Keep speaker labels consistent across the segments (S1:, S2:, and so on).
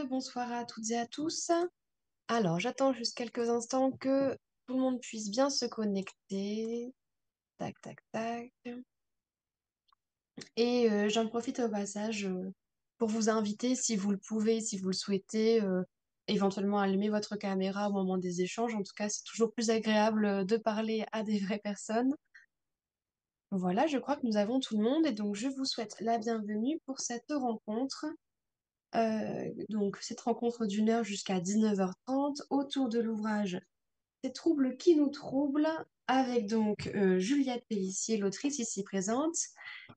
S1: Rebonsoir à toutes et à tous. Alors, j'attends juste quelques instants que tout le monde puisse bien se connecter. Tac, tac, tac. Et j'en profite au passage pour vous inviter, si vous le pouvez, si vous le souhaitez, éventuellement allumer votre caméra au moment des échanges. En tout cas, c'est toujours plus agréable de parler à des vraies personnes. Voilà, je crois que nous avons tout le monde et donc je vous souhaite la bienvenue pour cette rencontre. Donc, cette rencontre d'une heure jusqu'à 19h30 autour de l'ouvrage Ces troubles qui nous troublent, avec donc Juliette Pellissier, l'autrice ici présente,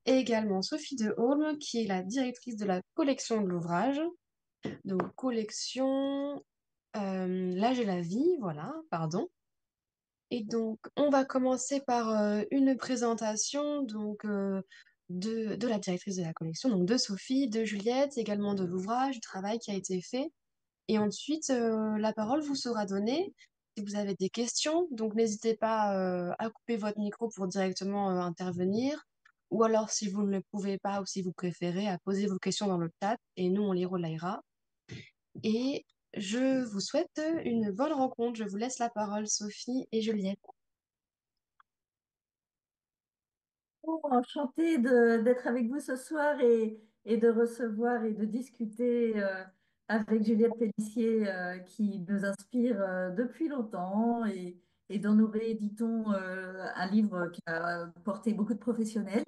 S1: et également Sophie de Holm, qui est la directrice de la collection de l'ouvrage. Donc, collection L'âge et la vie, voilà, pardon. Et donc, on va commencer par une présentation de la directrice de la collection, donc de Sophie, de Juliette, également de l'ouvrage, du travail qui a été fait. Et ensuite, la parole vous sera donnée si vous avez des questions. Donc, n'hésitez pas à couper votre micro pour directement intervenir. Ou alors, si vous ne le pouvez pas ou si vous préférez, à poser vos questions dans le chat et nous, on les relayera. Et je vous souhaite une bonne rencontre. Je vous laisse la parole, Sophie et Juliette.
S2: Enchantée d'être avec vous ce soir et de recevoir et de discuter avec Juliette Pellissier qui nous inspire depuis longtemps et dont nous rééditons un livre qui a porté beaucoup de professionnels.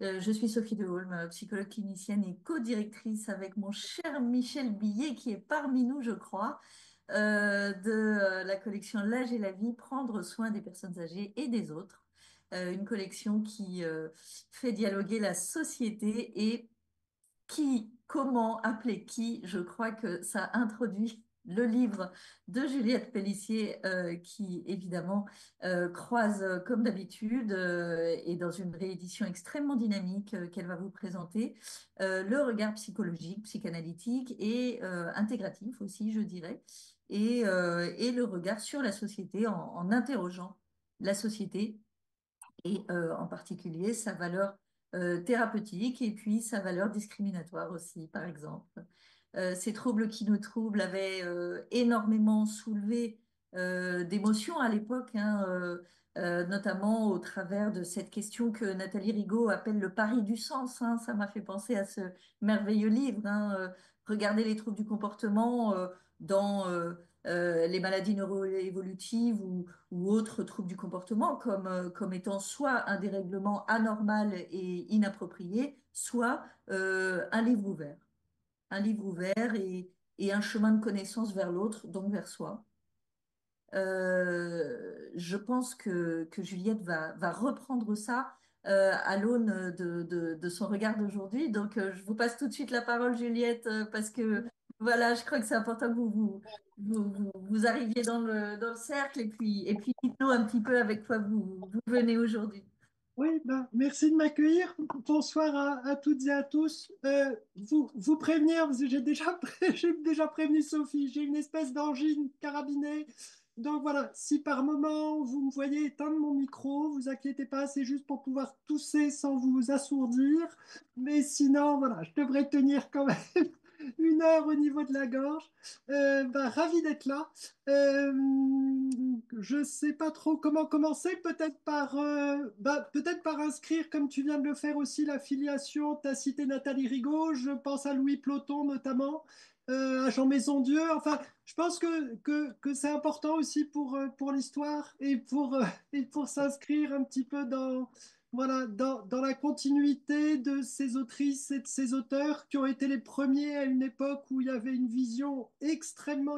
S2: Je suis Sophie de Holm, psychologue clinicienne et co-directrice avec mon cher Michel Billet qui est parmi nous, je crois, de la collection L'âge et la vie, prendre soin des personnes âgées et des autres, une collection qui fait dialoguer la société et qui, comment appeler qui, je crois que ça introduit le livre de Juliette Pellissier qui évidemment croise comme d'habitude et dans une réédition extrêmement dynamique qu'elle va vous présenter, le regard psychologique, psychanalytique et intégratif aussi, je dirais, et le regard sur la société en interrogeant la société et en particulier sa valeur thérapeutique et puis sa valeur discriminatoire aussi, par exemple. Ces troubles qui nous troublent avaient énormément soulevé d'émotions à l'époque, hein, notamment au travers de cette question que Nathalie Rigaud appelle le pari du sens, hein. Ça m'a fait penser à ce merveilleux livre, hein, Regarder les troubles du comportement dans les maladies neuroévolutives ou autres troubles du comportement comme étant soit un dérèglement anormal et inapproprié, soit un livre ouvert. Un livre ouvert et un chemin de connaissance vers l'autre, donc vers soi. Je pense que Juliette va reprendre ça à l'aune de son regard d'aujourd'hui. Donc, je vous passe tout de suite la parole, Juliette, parce que voilà, je crois que c'est important que vous arriviez dans le cercle et puis dites-nous un petit peu avec quoi vous venez aujourd'hui.
S3: Oui, ben, merci de m'accueillir. Bonsoir à toutes et à tous. Vous prévenir, parce que j'ai déjà prévenu Sophie, j'ai une espèce d'angine carabinée. Donc voilà, si par moment vous me voyez éteindre mon micro, vous inquiétez pas, c'est juste pour pouvoir tousser sans vous assourdir. Mais sinon, voilà, je devrais tenir quand même une heure au niveau de la gorge. Ravi d'être là. Euh, je sais pas trop comment commencer. Peut-être par inscrire, comme tu viens de le faire aussi, la filiation. Tu as cité Nathalie Rigaud. Je pense à Louis Ploton notamment, à Jean Maisondieu. Enfin, je pense que c'est important aussi pour l'histoire et pour s'inscrire un petit peu dans la continuité de ces autrices et de ces auteurs qui ont été les premiers à une époque où il y avait une vision extrêmement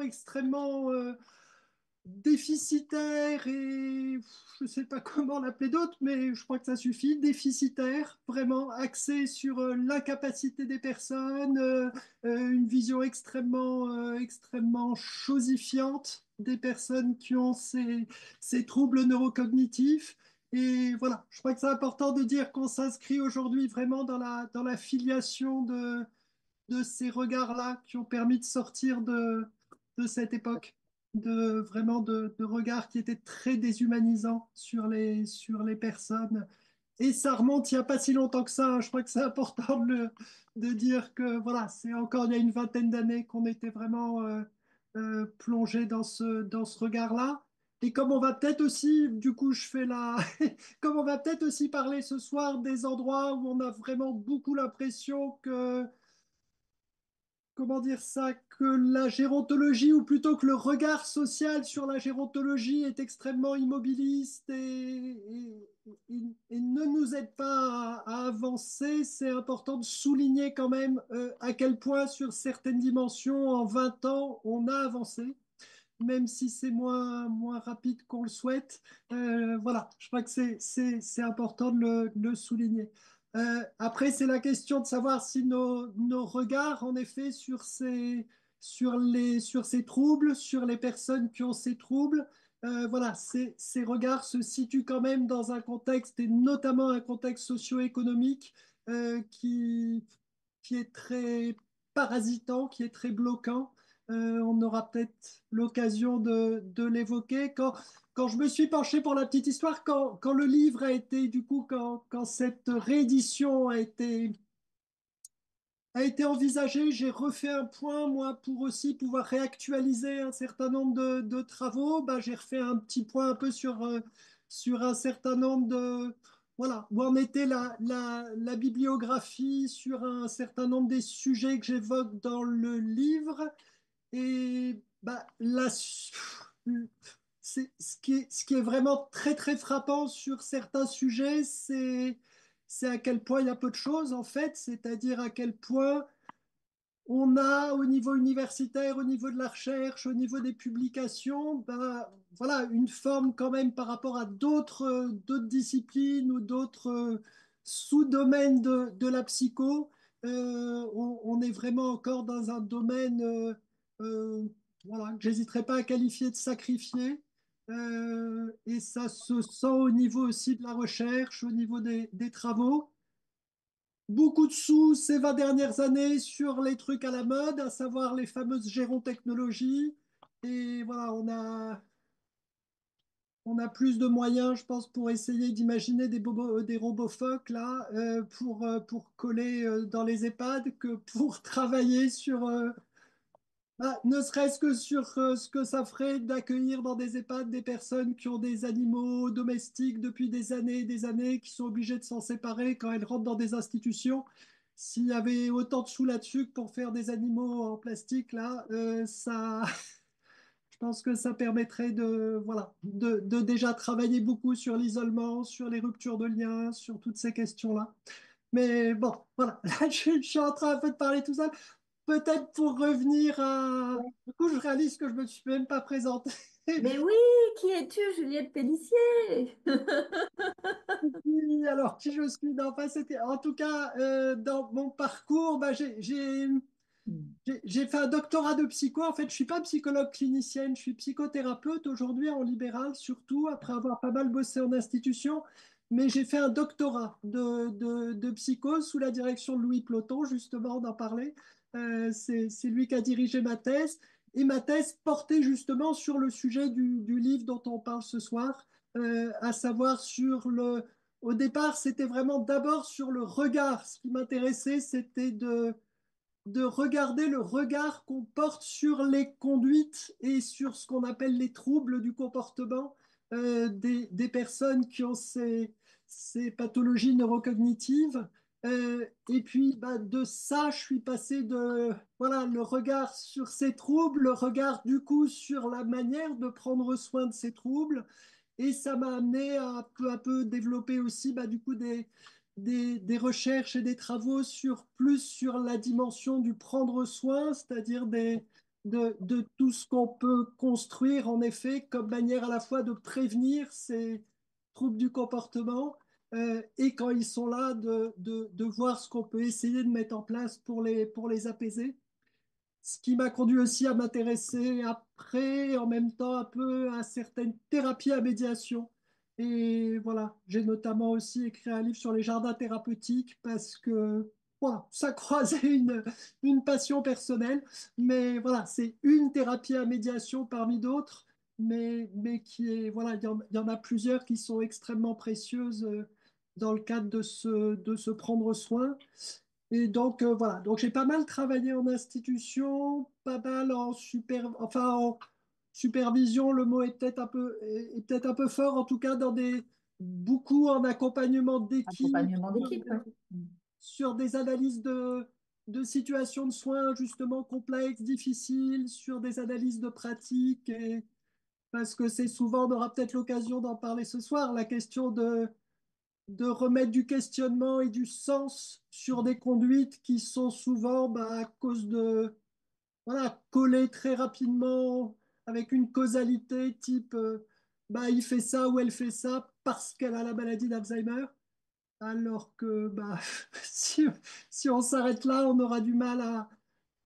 S3: déficitaire et je ne sais pas comment l'appeler d'autre, mais je crois que ça suffit, déficitaire, vraiment axé sur l'incapacité des personnes, une vision extrêmement chosifiante des personnes qui ont ces troubles neurocognitifs. Et voilà, je crois que c'est important de dire qu'on s'inscrit aujourd'hui vraiment dans la filiation de ces regards-là qui ont permis de sortir de cette époque, de regards qui étaient très déshumanisants sur les personnes et ça remonte il n'y a pas si longtemps que ça, hein. Je crois que c'est important de dire que voilà, c'est encore il y a une vingtaine d'années qu'on était vraiment plongé dans ce regard-là. Et comme on va peut-être aussi, du coup, je fais la, comme on va peut-être aussi parler ce soir des endroits où on a vraiment beaucoup l'impression que comment dire ça, que la gérontologie, ou plutôt que le regard social sur la gérontologie est extrêmement immobiliste et ne nous aide pas à avancer, c'est important de souligner quand même à quel point sur certaines dimensions, en 20 ans, on a avancé même si c'est moins rapide qu'on le souhaite. Voilà, je crois que c'est important de le souligner. Après, c'est la question de savoir si nos regards, en effet, sur ces troubles, sur les personnes qui ont ces troubles, voilà, ces regards se situent quand même dans un contexte, et notamment un contexte socio-économique euh, qui, qui est très parasitant, qui est très bloquant. On aura peut-être l'occasion de l'évoquer. Quand je me suis penché pour la petite histoire, quand le livre a été, du coup, quand cette réédition a été envisagée, j'ai refait un point, moi, pour aussi pouvoir réactualiser un certain nombre de travaux. Bah, j'ai refait un petit point un peu sur un certain nombre de... Voilà, où en était la bibliographie sur un certain nombre des sujets que j'évoque dans le livre. Et bah, ce qui est vraiment très très frappant sur certains sujets, c'est à quel point il y a peu de choses en fait, c'est-à-dire à quel point on a au niveau universitaire, au niveau de la recherche, au niveau des publications, bah, voilà, une forme quand même par rapport à d'autres disciplines ou d'autres sous-domaines de la psycho. On est vraiment encore dans un domaine euh, voilà, que j'hésiterai pas à qualifier de sacrifié. Et ça se sent au niveau aussi de la recherche, au niveau des travaux. Beaucoup de sous ces 20 dernières années sur les trucs à la mode, à savoir les fameuses gérontechnologies. Et voilà, on a plus de moyens, je pense, pour essayer d'imaginer des robots phoques là, pour coller dans les EHPAD que pour travailler sur, ne serait-ce que sur ce que ça ferait d'accueillir dans des EHPAD des personnes qui ont des animaux domestiques depuis des années et des années, qui sont obligées de s'en séparer quand elles rentrent dans des institutions. S'il y avait autant de sous là-dessus que pour faire des animaux en plastique, là, je pense que ça permettrait voilà, de déjà travailler beaucoup sur l'isolement, sur les ruptures de liens, sur toutes ces questions-là. Mais bon, voilà, là, je suis en train un peu de parler tout seul. Peut-être pour revenir à... Du coup, je réalise que je ne me suis même pas présentée.
S2: Mais oui, qui es-tu, Juliette Pélissier?
S3: Oui, alors, qui je suis? Non, pas c'était... En tout cas, dans mon parcours, bah, j'ai fait un doctorat de psycho. En fait, je ne suis pas psychologue clinicienne, je suis psychothérapeute aujourd'hui en libéral, surtout après avoir pas mal bossé en institution. Mais j'ai fait un doctorat de psycho sous la direction de Louis Ploton, justement, d'en parler. C'est lui qui a dirigé ma thèse. Et ma thèse portait justement sur le sujet du livre dont on parle ce soir, à savoir sur le... Au départ, c'était vraiment d'abord sur le regard. Ce qui m'intéressait, c'était de regarder le regard qu'on porte sur les conduites et sur ce qu'on appelle les troubles du comportement des personnes qui ont ces pathologies neurocognitives. Et puis bah, de ça, je suis passé de voilà, le regard sur ces troubles, le regard du coup sur la manière de prendre soin de ces troubles. Et ça m'a amené à peu développer aussi bah, du coup des recherches et des travaux plus sur la dimension du prendre soin, c'est-à-dire de tout ce qu'on peut construire en effet comme manière à la fois de prévenir ces troubles du comportement et quand ils sont là, de voir ce qu'on peut essayer de mettre en place pour les apaiser. Ce qui m'a conduit aussi à m'intéresser après, en même temps, un peu à certaines thérapies à médiation. Et voilà, j'ai notamment aussi écrit un livre sur les jardins thérapeutiques parce que voilà, ça croisait une passion personnelle. Mais voilà, c'est une thérapie à médiation parmi d'autres, mais qui est, voilà, il y en a plusieurs qui sont extrêmement précieuses dans le cadre de se prendre soin. Et donc, voilà, donc j'ai pas mal travaillé en institution, pas mal en supervision, le mot est est peut-être un peu fort, en tout cas beaucoup en accompagnement d'équipe,
S2: Accompagnement d'équipe, ouais.
S3: sur des analyses de situations de soins justement complexes, difficiles, sur des analyses de pratiques, parce que c'est souvent, on aura peut-être l'occasion d'en parler ce soir, la question de remettre du questionnement et du sens sur des conduites qui sont souvent à cause voilà, collées très rapidement avec une causalité type il fait ça ou elle fait ça parce qu'elle a la maladie d'Alzheimer. Alors que si, si on s'arrête là, on aura du mal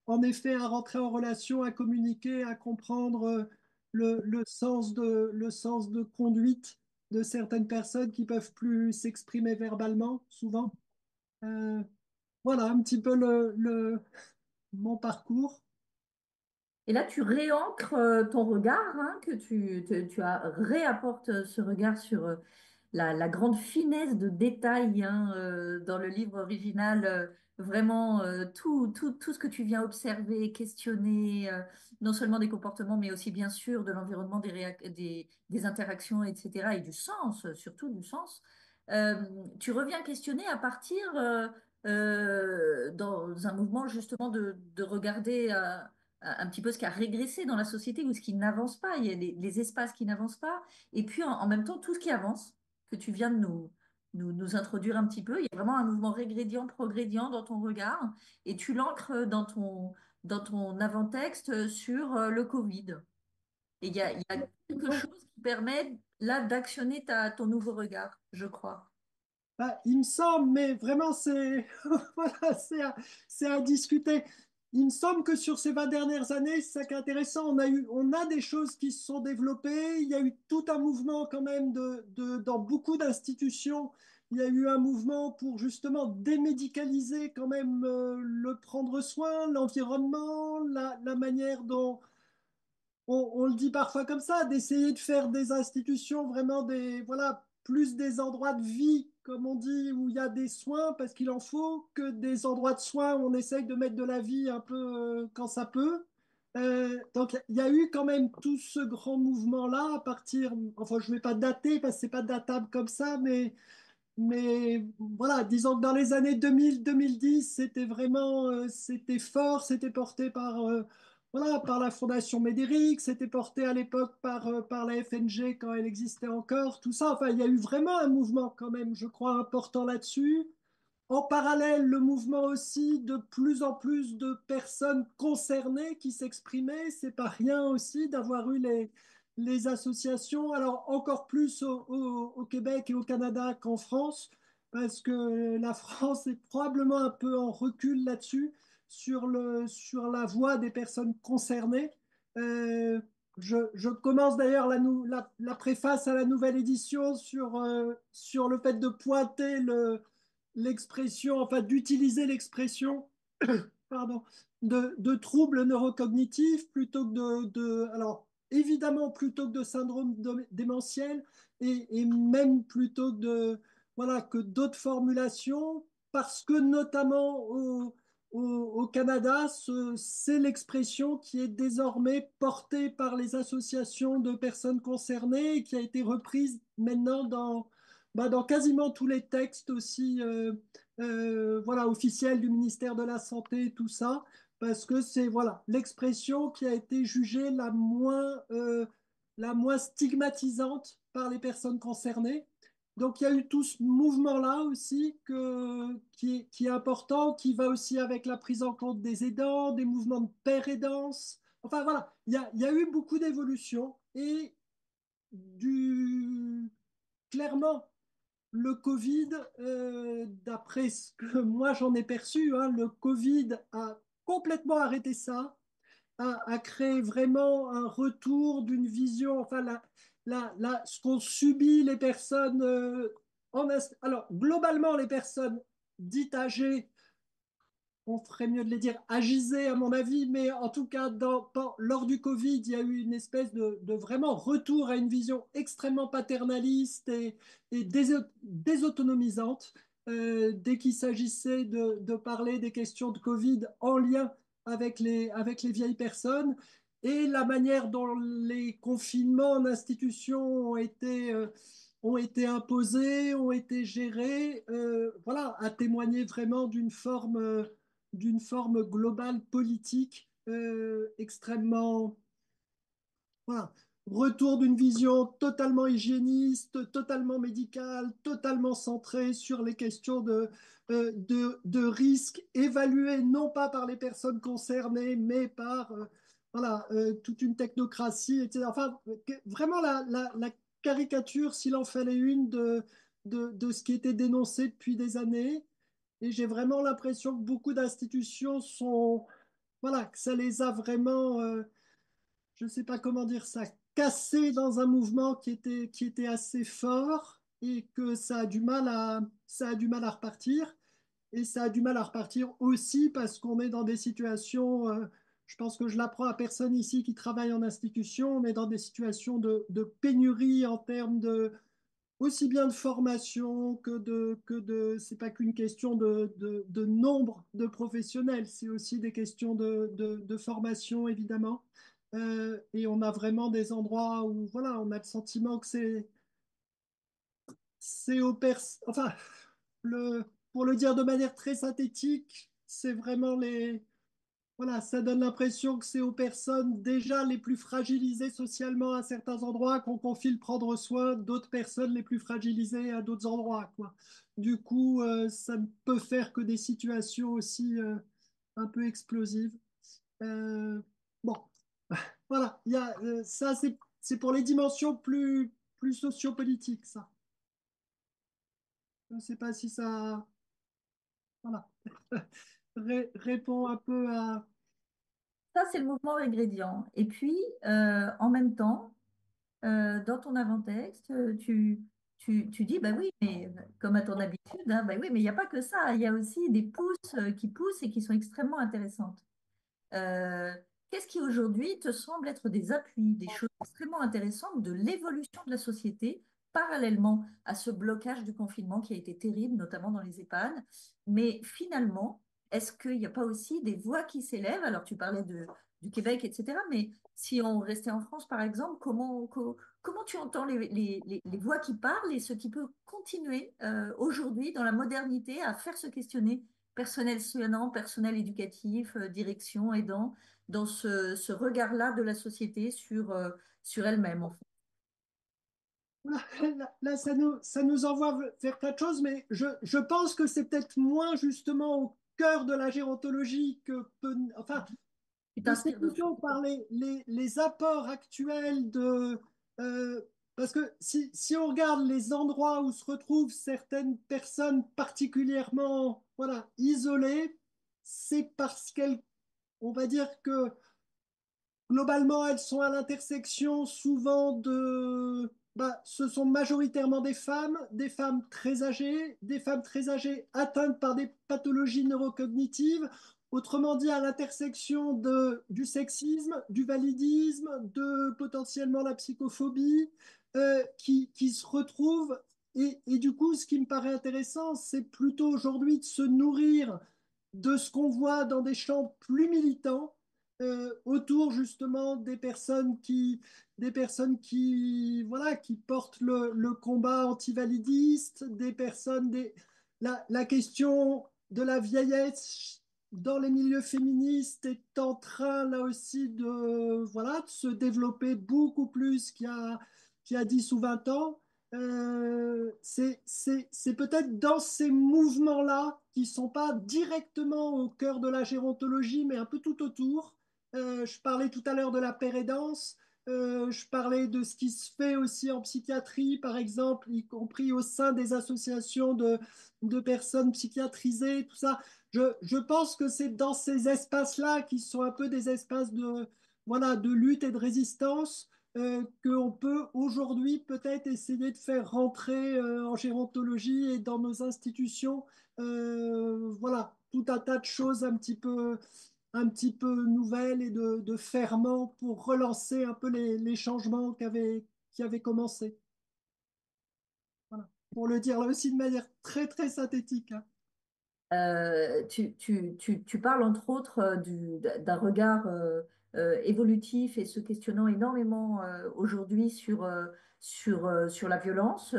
S3: en effet, à rentrer en relation, à communiquer, à comprendre le sens de conduite de certaines personnes qui peuvent plus s'exprimer verbalement, souvent. Euh, voilà un petit peu mon parcours.
S2: Et là, tu réancres ton regard, hein, que tu réapportes ce regard sur la grande finesse de détail, hein, dans le livre original. Vraiment, tout ce que tu viens observer, questionner, non seulement des comportements, mais aussi bien sûr de l'environnement, des interactions, etc. Et du sens, surtout du sens. Euh, Tu reviens questionner à partir, dans un mouvement justement de regarder un petit peu ce qui a régressé dans la société ou ce qui n'avance pas. Il y a les espaces qui n'avancent pas, et puis en même temps tout ce qui avance, que tu viens de nous introduire un petit peu. Il y a vraiment un mouvement régrédient, progrédient dans ton regard, et tu l'ancres dans ton avant-texte sur le Covid. Et il y a quelque chose qui permet là d'actionner ton nouveau regard, je crois.
S3: Il me semble, mais vraiment, voilà, c'est à discuter. Il me semble que sur ces 20 dernières années, c'est ça qui est intéressant. On a des choses qui se sont développées. Il y a eu tout un mouvement quand même dans beaucoup d'institutions. Il y a eu un mouvement pour justement démédicaliser quand même le prendre soin, l'environnement, la manière dont on le dit parfois comme ça, d'essayer de faire des institutions vraiment voilà, plus des endroits de vie, comme on dit, où il y a des soins parce qu'il en faut, que des endroits de soins où on essaye de mettre de la vie un peu quand ça peut. Donc il y a eu quand même tout ce grand mouvement-là à partir, enfin je ne vais pas dater parce que c'est pas datable comme ça, mais voilà, disons que dans les années 2000-2010, c'était vraiment, c'était fort, c'était porté voilà, par la Fondation Médéric, c'était porté à l'époque par la FNG quand elle existait encore, tout ça. Enfin, il y a eu vraiment un mouvement quand même, je crois, important là-dessus. En parallèle, le mouvement aussi de plus en plus de personnes concernées qui s'exprimaient. C'est pas rien aussi d'avoir eu les associations, alors encore plus au Québec et au Canada qu'en France, parce que la France est probablement un peu en recul là-dessus, sur la voix des personnes concernées. Euh, je commence d'ailleurs la préface à la nouvelle édition sur le fait de pointer l'expression, enfin d'utiliser l'expression, pardon, de troubles neurocognitifs plutôt que alors évidemment plutôt que de syndrome démentiel et même plutôt que voilà, que d'autres formulations parce que notamment au Canada, c'est l'expression qui est désormais portée par les associations de personnes concernées et qui a été reprise maintenant dans quasiment tous les textes aussi voilà, officiels du ministère de la Santé, tout ça, parce que c'est voilà, l'expression qui a été jugée la moins stigmatisante par les personnes concernées. Donc il y a eu tout ce mouvement-là aussi qui est important, qui va aussi avec la prise en compte des aidants, des mouvements de pair aidance. Enfin voilà, il y a eu beaucoup d'évolutions et du, clairement, le Covid, d'après ce que moi j'en ai perçu, hein, le Covid a complètement arrêté ça, a créé vraiment un retour d'une vision, enfin ce qu'ont subi les personnes, alors globalement les personnes dites âgées on ferait mieux de les dire, agisait à mon avis, mais en tout cas, lors du Covid, il y a eu une espèce de vraiment retour à une vision extrêmement paternaliste et désautonomisante dès qu'il s'agissait de parler des questions de Covid en lien avec les vieilles personnes. Et la manière dont les confinements en institution ont été imposés, ont été gérés, voilà, a témoigné vraiment d'une forme globale politique extrêmement, voilà, retour d'une vision totalement hygiéniste, totalement médicale, totalement centrée sur les questions de risque, évaluées non pas par les personnes concernées, mais par voilà, toute une technocratie, etc. Enfin, vraiment la caricature, s'il en fallait une, de ce qui était dénoncé depuis des années. Et j'ai vraiment l'impression que beaucoup d'institutions sont, voilà, que ça les a vraiment, je ne sais pas comment dire ça, cassés dans un mouvement qui était assez fort et que ça a du mal à repartir. Et ça a du mal à repartir aussi parce qu'on est dans des situations, je pense que je l'apprends à personne ici qui travaille en institution, on est dans des situations de pénurie en termes aussi bien de formation c'est pas qu'une question de nombre de professionnels, c'est aussi des questions de formation évidemment. Et on a vraiment des endroits où voilà, on a le sentiment que c'est enfin, pour le dire de manière très synthétique, c'est vraiment voilà, ça donne l'impression que c'est aux personnes déjà les plus fragilisées socialement à certains endroits qu'on confie le prendre soin d'autres personnes les plus fragilisées à d'autres endroits, quoi. Du coup, ça ne peut faire que des situations aussi un peu explosives. Euh, bon, voilà, ça c'est pour les dimensions plus sociopolitiques, ça. Je ne sais pas si ça, voilà, répond un peu à...
S2: Ça, c'est le mouvement ingrédient. Et puis, en même temps, dans ton avant-texte, tu dis, bah oui, mais comme à ton habitude, hein, bah oui, mais il n'y a pas que ça. Il y a aussi des pousses qui poussent et qui sont extrêmement intéressantes. Euh, Qu'est-ce qui aujourd'hui te semble être des appuis, des choses extrêmement intéressantes de l'évolution de la société parallèlement à ce blocage du confinement qui a été terrible, notamment dans les EHPAD. Mais finalement, est-ce qu'il n'y a pas aussi des voix qui s'élèvent? Alors, tu parlais du Québec, etc. Mais si on restait en France, par exemple, comment tu entends les voix qui parlent et ce qui peut continuer aujourd'hui dans la modernité à faire se questionner personnel soignant, personnel éducatif, direction, aidant, dans ce regard-là de la société sur elle-même, en fait.
S3: Là, ça nous envoie vers tas de choses, mais je pense que c'est peut-être moins justement au cœur de la gérontologie enfin,
S2: Tu
S3: que c'est
S2: t'inspires de
S3: plutôt par les apports actuels euh, parce que si on regarde les endroits où se retrouvent certaines personnes particulièrement, voilà, isolées, c'est parce qu'elles, on va dire que globalement, elles sont à l'intersection souvent ce sont majoritairement des femmes très âgées, des femmes très âgées atteintes par des pathologies neurocognitives, autrement dit à l'intersection du sexisme, du validisme, de potentiellement la psychophobie, qui se retrouvent. Et du coup, ce qui me paraît intéressant, c'est plutôt aujourd'hui de se nourrir de ce qu'on voit dans des champs plus militants autour justement des personnes voilà, qui portent le combat antivalidiste, la question de la vieillesse dans les milieux féministes est en train là aussi voilà, de se développer beaucoup plus qu'il y a 10 ou 20 ans. C'est peut-être dans ces mouvements-là qui ne sont pas directement au cœur de la gérontologie, mais un peu tout autour. Je parlais tout à l'heure de la pérédance, je parlais de ce qui se fait aussi en psychiatrie, par exemple, y compris au sein des associations de personnes psychiatrisées, tout ça. Je pense que c'est dans ces espaces-là qui sont un peu des espaces voilà, de lutte et de résistance qu'on peut aujourd'hui peut-être essayer de faire rentrer en gérontologie et dans nos institutions, voilà, tout un tas de choses un petit peu nouvelles et de ferments pour relancer un peu les changements qui avaient commencé. Voilà. Pour le dire là aussi de manière très très synthétique, hein.
S2: Tu parles entre autres d'un regard évolutif et se questionnant énormément aujourd'hui sur la violence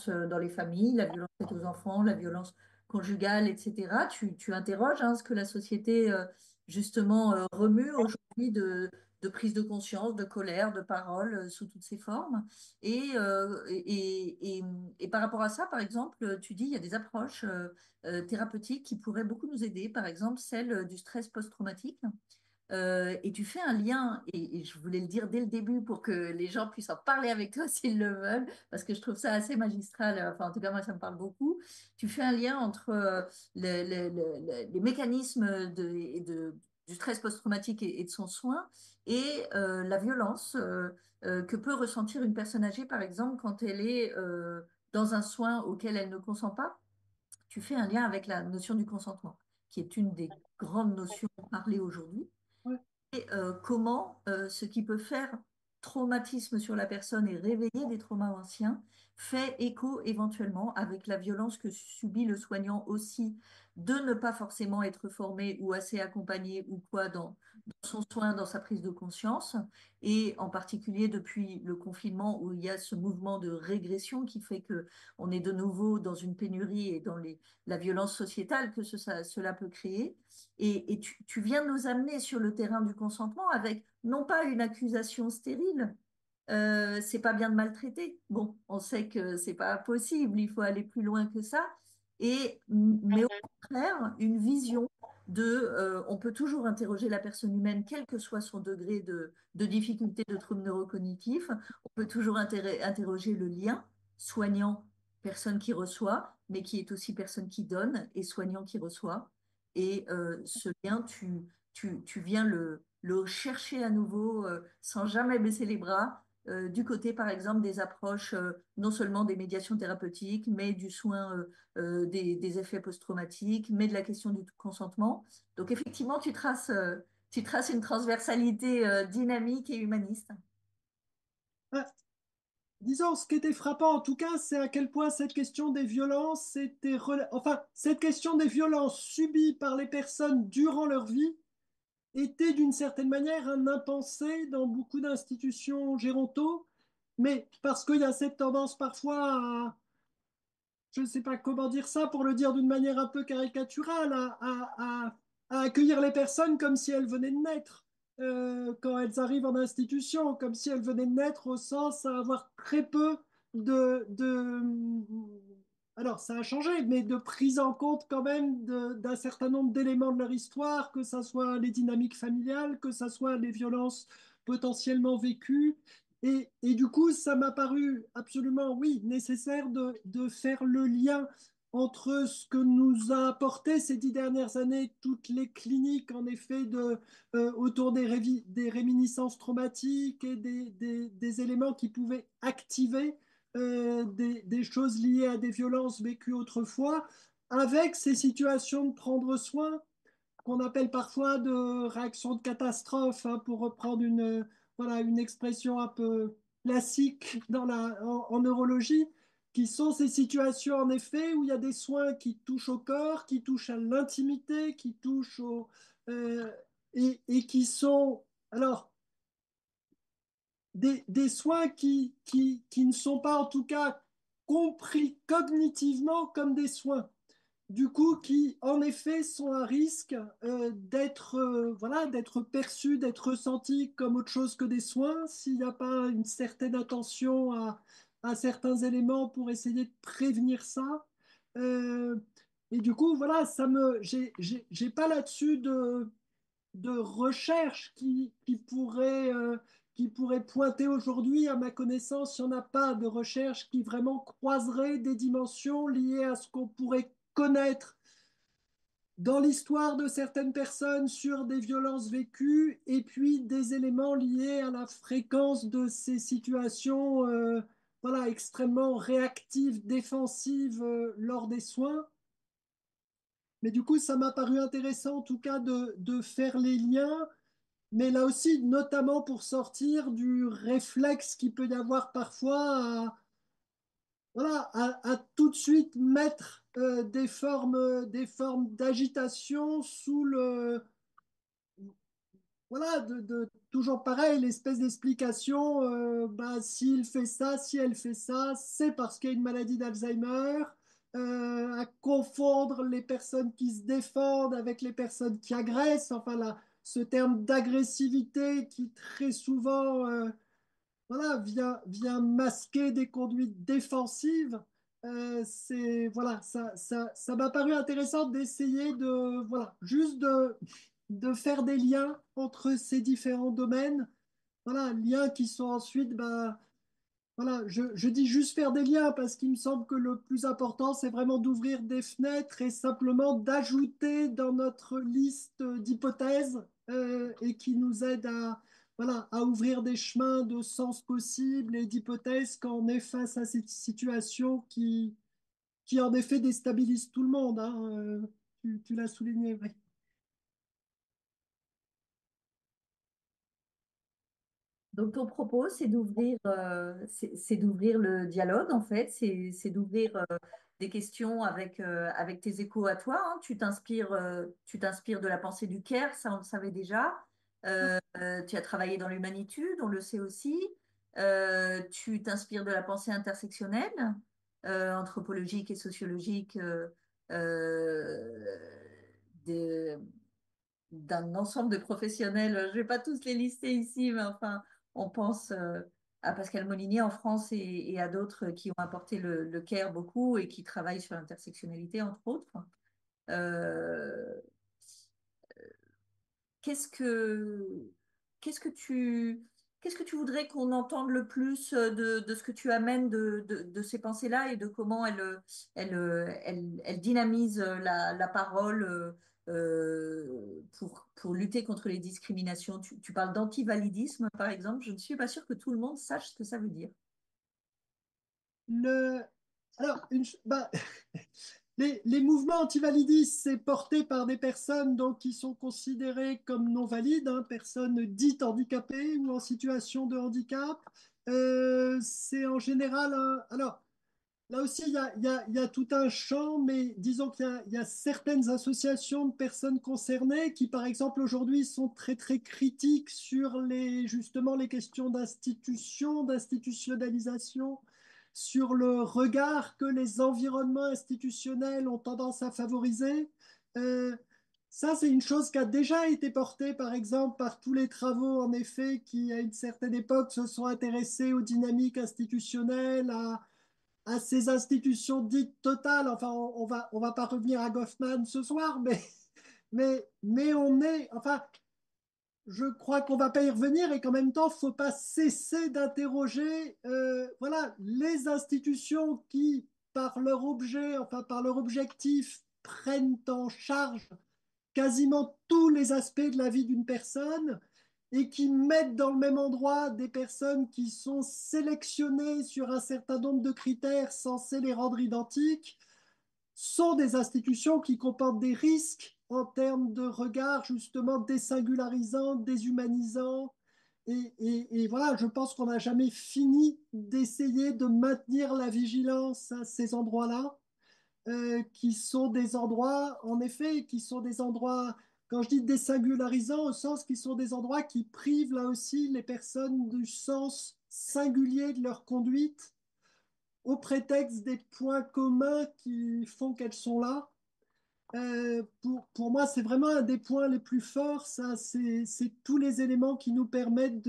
S2: dans les familles, la violence faite aux enfants, la violence conjugale, etc. Tu interroges ce que la société justement remue aujourd'hui de prise de conscience, de colère, de parole sous toutes ses formes. Et par rapport à ça, par exemple, tu dis il y a des approches thérapeutiques qui pourraient beaucoup nous aider, par exemple celle du stress post-traumatique. Et tu fais un lien, et je voulais le dire dès le début pour que les gens puissent en parler avec toi s'ils le veulent, parce que je trouve ça assez magistral, enfin en tout cas moi ça me parle beaucoup. Tu fais un lien entre les mécanismes du stress post-traumatique et de son soin et la violence que peut ressentir une personne âgée, par exemple, quand elle est dans un soin auquel elle ne consent pas. Tu fais un lien avec la notion du consentement, qui est une des grandes notions parlées aujourd'hui
S3: Ouais.
S2: et comment ce qui peut faire traumatisme sur la personne et réveiller des traumas anciens fait écho éventuellement avec la violence que subit le soignant aussi de ne pas forcément être formé ou assez accompagné ou quoi dans son soin, dans sa prise de conscience, et en particulier depuis le confinement où il y a ce mouvement de régression qui fait que on est de nouveau dans une pénurie et dans la violence sociétale que cela peut créer. Et tu viens de nous amener sur le terrain du consentement avec non pas une accusation stérile, c'est pas bien de maltraiter. Bon, on sait que c'est pas possible, il faut aller plus loin que ça. Mais au contraire, une vision on peut toujours interroger la personne humaine, quel que soit son degré de difficulté de trouble neurocognitif. On peut toujours interroger le lien soignant, personne qui reçoit, mais qui est aussi personne qui donne et soignant qui reçoit. Et ce lien, tu viens le chercher à nouveau sans jamais baisser les bras du côté, par exemple, des approches non seulement des médiations thérapeutiques, mais du soin des effets post-traumatiques, mais de la question du consentement. Donc, effectivement, tu traces une transversalité dynamique et humaniste.
S3: Ah, disons, ce qui était frappant en tout cas, c'est à quel point cette question des violences enfin, cette question des violences subies par les personnes durant leur vie était d'une certaine manière un impensé dans beaucoup d'institutions gérontaux, mais parce qu'il y a cette tendance parfois à, je ne sais pas comment dire ça pour le dire d'une manière un peu caricaturale, à accueillir les personnes comme si elles venaient de naître, quand elles arrivent en institution, comme si elles venaient de naître au sens à avoir très peu de alors ça a changé, mais de prise en compte quand même d'un certain nombre d'éléments de leur histoire, que ce soit les dynamiques familiales, que ce soit les violences potentiellement vécues. Et du coup, ça m'a paru absolument, oui, nécessaire de faire le lien entre ce que nous a apporté ces 10 dernières années toutes les cliniques, en effet, autour des réminiscences traumatiques et des éléments qui pouvaient activer des choses liées à des violences vécues autrefois, avec ces situations de prendre soin qu'on appelle parfois de réaction de catastrophe, hein, pour reprendre voilà, une expression un peu classique en neurologie, qui sont ces situations en effet où il y a des soins qui touchent au corps, qui touchent à l'intimité, qui touchent euh, et qui sont alors des soins qui ne sont pas en tout cas compris cognitivement comme des soins, du coup, qui en effet sont à risque d'être voilà, d'être perçus, d'être ressentis comme autre chose que des soins, s'il n'y a pas une certaine attention à certains éléments pour essayer de prévenir ça. Euh, et du coup, voilà, j'ai pas là-dessus de recherche qui pourrait pointer aujourd'hui, à ma connaissance, il n'y en a pas de recherche qui vraiment croiserait des dimensions liées à ce qu'on pourrait connaître dans l'histoire de certaines personnes sur des violences vécues et puis des éléments liés à la fréquence de ces situations voilà, extrêmement réactives, défensives lors des soins. Mais du coup, ça m'a paru intéressant en tout cas de faire les liens, mais là aussi, notamment pour sortir du réflexe qu'il peut y avoir parfois voilà, à tout de suite mettre des formes d'agitation sous le, voilà, toujours pareil, l'espèce d'explication, bah, s'il fait ça, si elle fait ça, c'est parce qu'il y a une maladie d'Alzheimer, à confondre les personnes qui se défendent avec les personnes qui agressent, enfin là, ce terme d'agressivité qui très souvent voilà, vient masquer des conduites défensives. Voilà, ça m'a paru intéressant d'essayer voilà, juste de faire des liens entre ces différents domaines. Voilà, liens qui sont ensuite, bah, voilà, je dis juste faire des liens parce qu'il me semble que le plus important, c'est vraiment d'ouvrir des fenêtres et simplement d'ajouter dans notre liste d'hypothèses et qui nous aide à, voilà, à ouvrir des chemins de sens possibles et d'hypothèses quand on est face à cette situation qui en effet déstabilise tout le monde, hein, tu l'as souligné, oui.
S2: Donc, ton propos, c'est d'ouvrir le dialogue, en fait, c'est d'ouvrir des questions avec tes échos à toi, hein. Tu t'inspires de la pensée du Caire, ça on le savait déjà. Tu as travaillé dans l'humanitude, on le sait aussi. Tu t'inspires de la pensée intersectionnelle, anthropologique et sociologique, euh, de- d'un ensemble de professionnels. Je ne vais pas tous les lister ici, mais enfin, on pense à Pascal Molinier en France et à d'autres qui ont apporté le CARE beaucoup et qui travaillent sur l'intersectionnalité, entre autres. Euh, qu'est-ce que, qu'est-ce que tu, qu'est-ce que tu voudrais qu'on entende le plus de ce que tu amènes de ces pensées-là et de comment elles dynamisent la parole pour lutter contre les discriminations? Tu parles d'antivalidisme, par exemple. Je ne suis pas sûre que tout le monde sache ce que ça veut dire.
S3: Le, alors, bah, les mouvements antivalidistes, c'est porté par des personnes donc, qui sont considérées comme non valides, hein, personnes dites handicapées ou en situation de handicap. C'est en général alors, là aussi, il y a tout un champ, mais disons il y a certaines associations de personnes concernées qui, par exemple, aujourd'hui, sont très, très critiques sur justement les questions d'institution, d'institutionnalisation, sur le regard que les environnements institutionnels ont tendance à favoriser. Euh, Ça, c'est une chose qui a déjà été portée, par exemple, par tous les travaux, en effet, qui, à une certaine époque, se sont intéressés aux dynamiques institutionnelles, à ces institutions dites totales. Enfin, on va pas revenir à Goffman ce soir, mais on est, enfin, je crois qu'on va pas y revenir et qu'en même temps, faut pas cesser d'interroger, voilà, les institutions qui, par leur objet, enfin, par leur objectif, prennent en charge quasiment tous les aspects de la vie d'une personne et qui mettent dans le même endroit des personnes qui sont sélectionnées sur un certain nombre de critères censés les rendre identiques, sont des institutions qui comportent des risques en termes de regard justement désingularisant, déshumanisant. Et voilà, je pense qu'on n'a jamais fini d'essayer de maintenir la vigilance à ces endroits-là qui sont des endroits, en effet, qui sont des endroits, quand je dis désingularisants, au sens qui sont des endroits qui privent là aussi les personnes du sens singulier de leur conduite, au prétexte des points communs qui font qu'elles sont là. Pour moi, c'est vraiment un des points les plus forts, ça, c'est tous les éléments qui nous permettent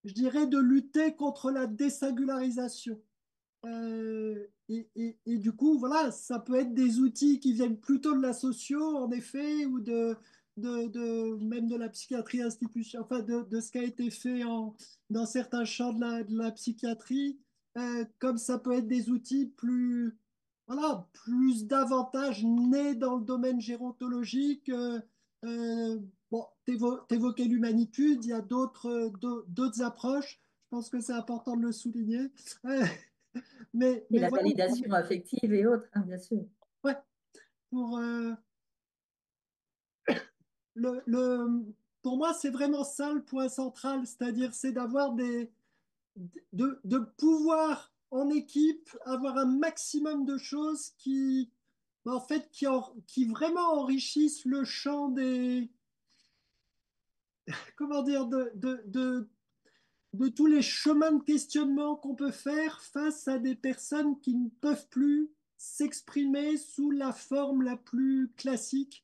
S3: je dirais, de lutter contre la désingularisation. Et du coup, voilà, ça peut être des outils qui viennent plutôt de la socio, en effet, ou même de la psychiatrie institutionnelle, enfin de ce qui a été fait dans certains champs de la psychiatrie, comme ça peut être des outils plus, voilà, plus davantage nés dans le domaine gérontologique. Bon, t'évoquais l'humanitude, il y a d'autres approches. Je pense que c'est important de le souligner. Euh,
S2: Et
S3: mais
S2: la
S3: voilà,
S2: validation affective et autres, hein, bien sûr.
S3: ouais, pour pour moi, c'est vraiment ça le point central, c'est-à-dire c'est d'avoir de pouvoir en équipe avoir un maximum de choses qui, en fait, qui vraiment enrichissent le champ des, comment dire, de tous les chemins de questionnement qu'on peut faire face à des personnes qui ne peuvent plus s'exprimer sous la forme la plus classique,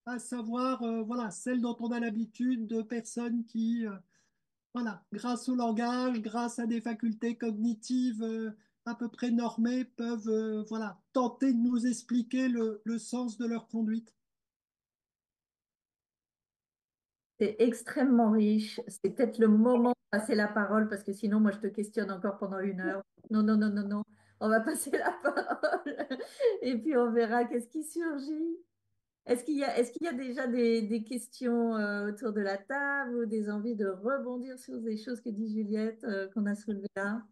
S3: à savoir, voilà, celle dont on a l'habitude de personnes qui, voilà, grâce au langage, grâce à des facultés cognitives à peu près normées, peuvent voilà, tenter de nous expliquer le sens de leur conduite.
S2: C'est extrêmement riche. C'est peut-être le moment de passer la parole parce que sinon, moi, je te questionne encore pendant 1 heure. Non, non, non, non, non. On va passer la parole et puis on verra qu'est-ce qui surgit. Est-ce qu'il y a déjà des questions autour de la table ou des envies de rebondir sur des choses que dit Juliette qu'on a soulevées là?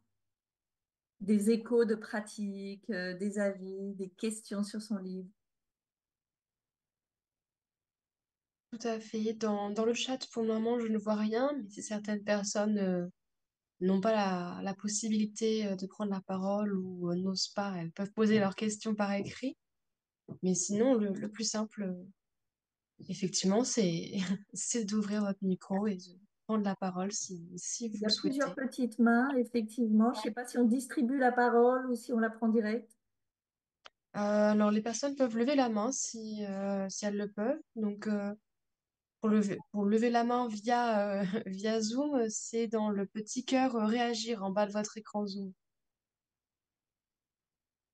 S2: Des échos de pratiques, des avis, des questions sur son livre?
S1: Tout à fait. Dans le chat, pour le moment, je ne vois rien, mais si certaines personnes n'ont pas la possibilité de prendre la parole ou n'osent pas, elles peuvent poser leurs questions par écrit. Mais sinon, le plus simple, effectivement, c'est c'est d'ouvrir votre micro et de prendre la parole si vous
S2: Il y
S1: le
S2: a plusieurs
S1: souhaitez.
S2: petites mains, effectivement. Je ne sais pas si on distribue la parole ou si on la prend direct.
S1: Alors, les personnes peuvent lever la main si elles le peuvent. Donc, pour lever la main via Zoom, c'est dans le petit cœur réagir en bas de votre écran Zoom.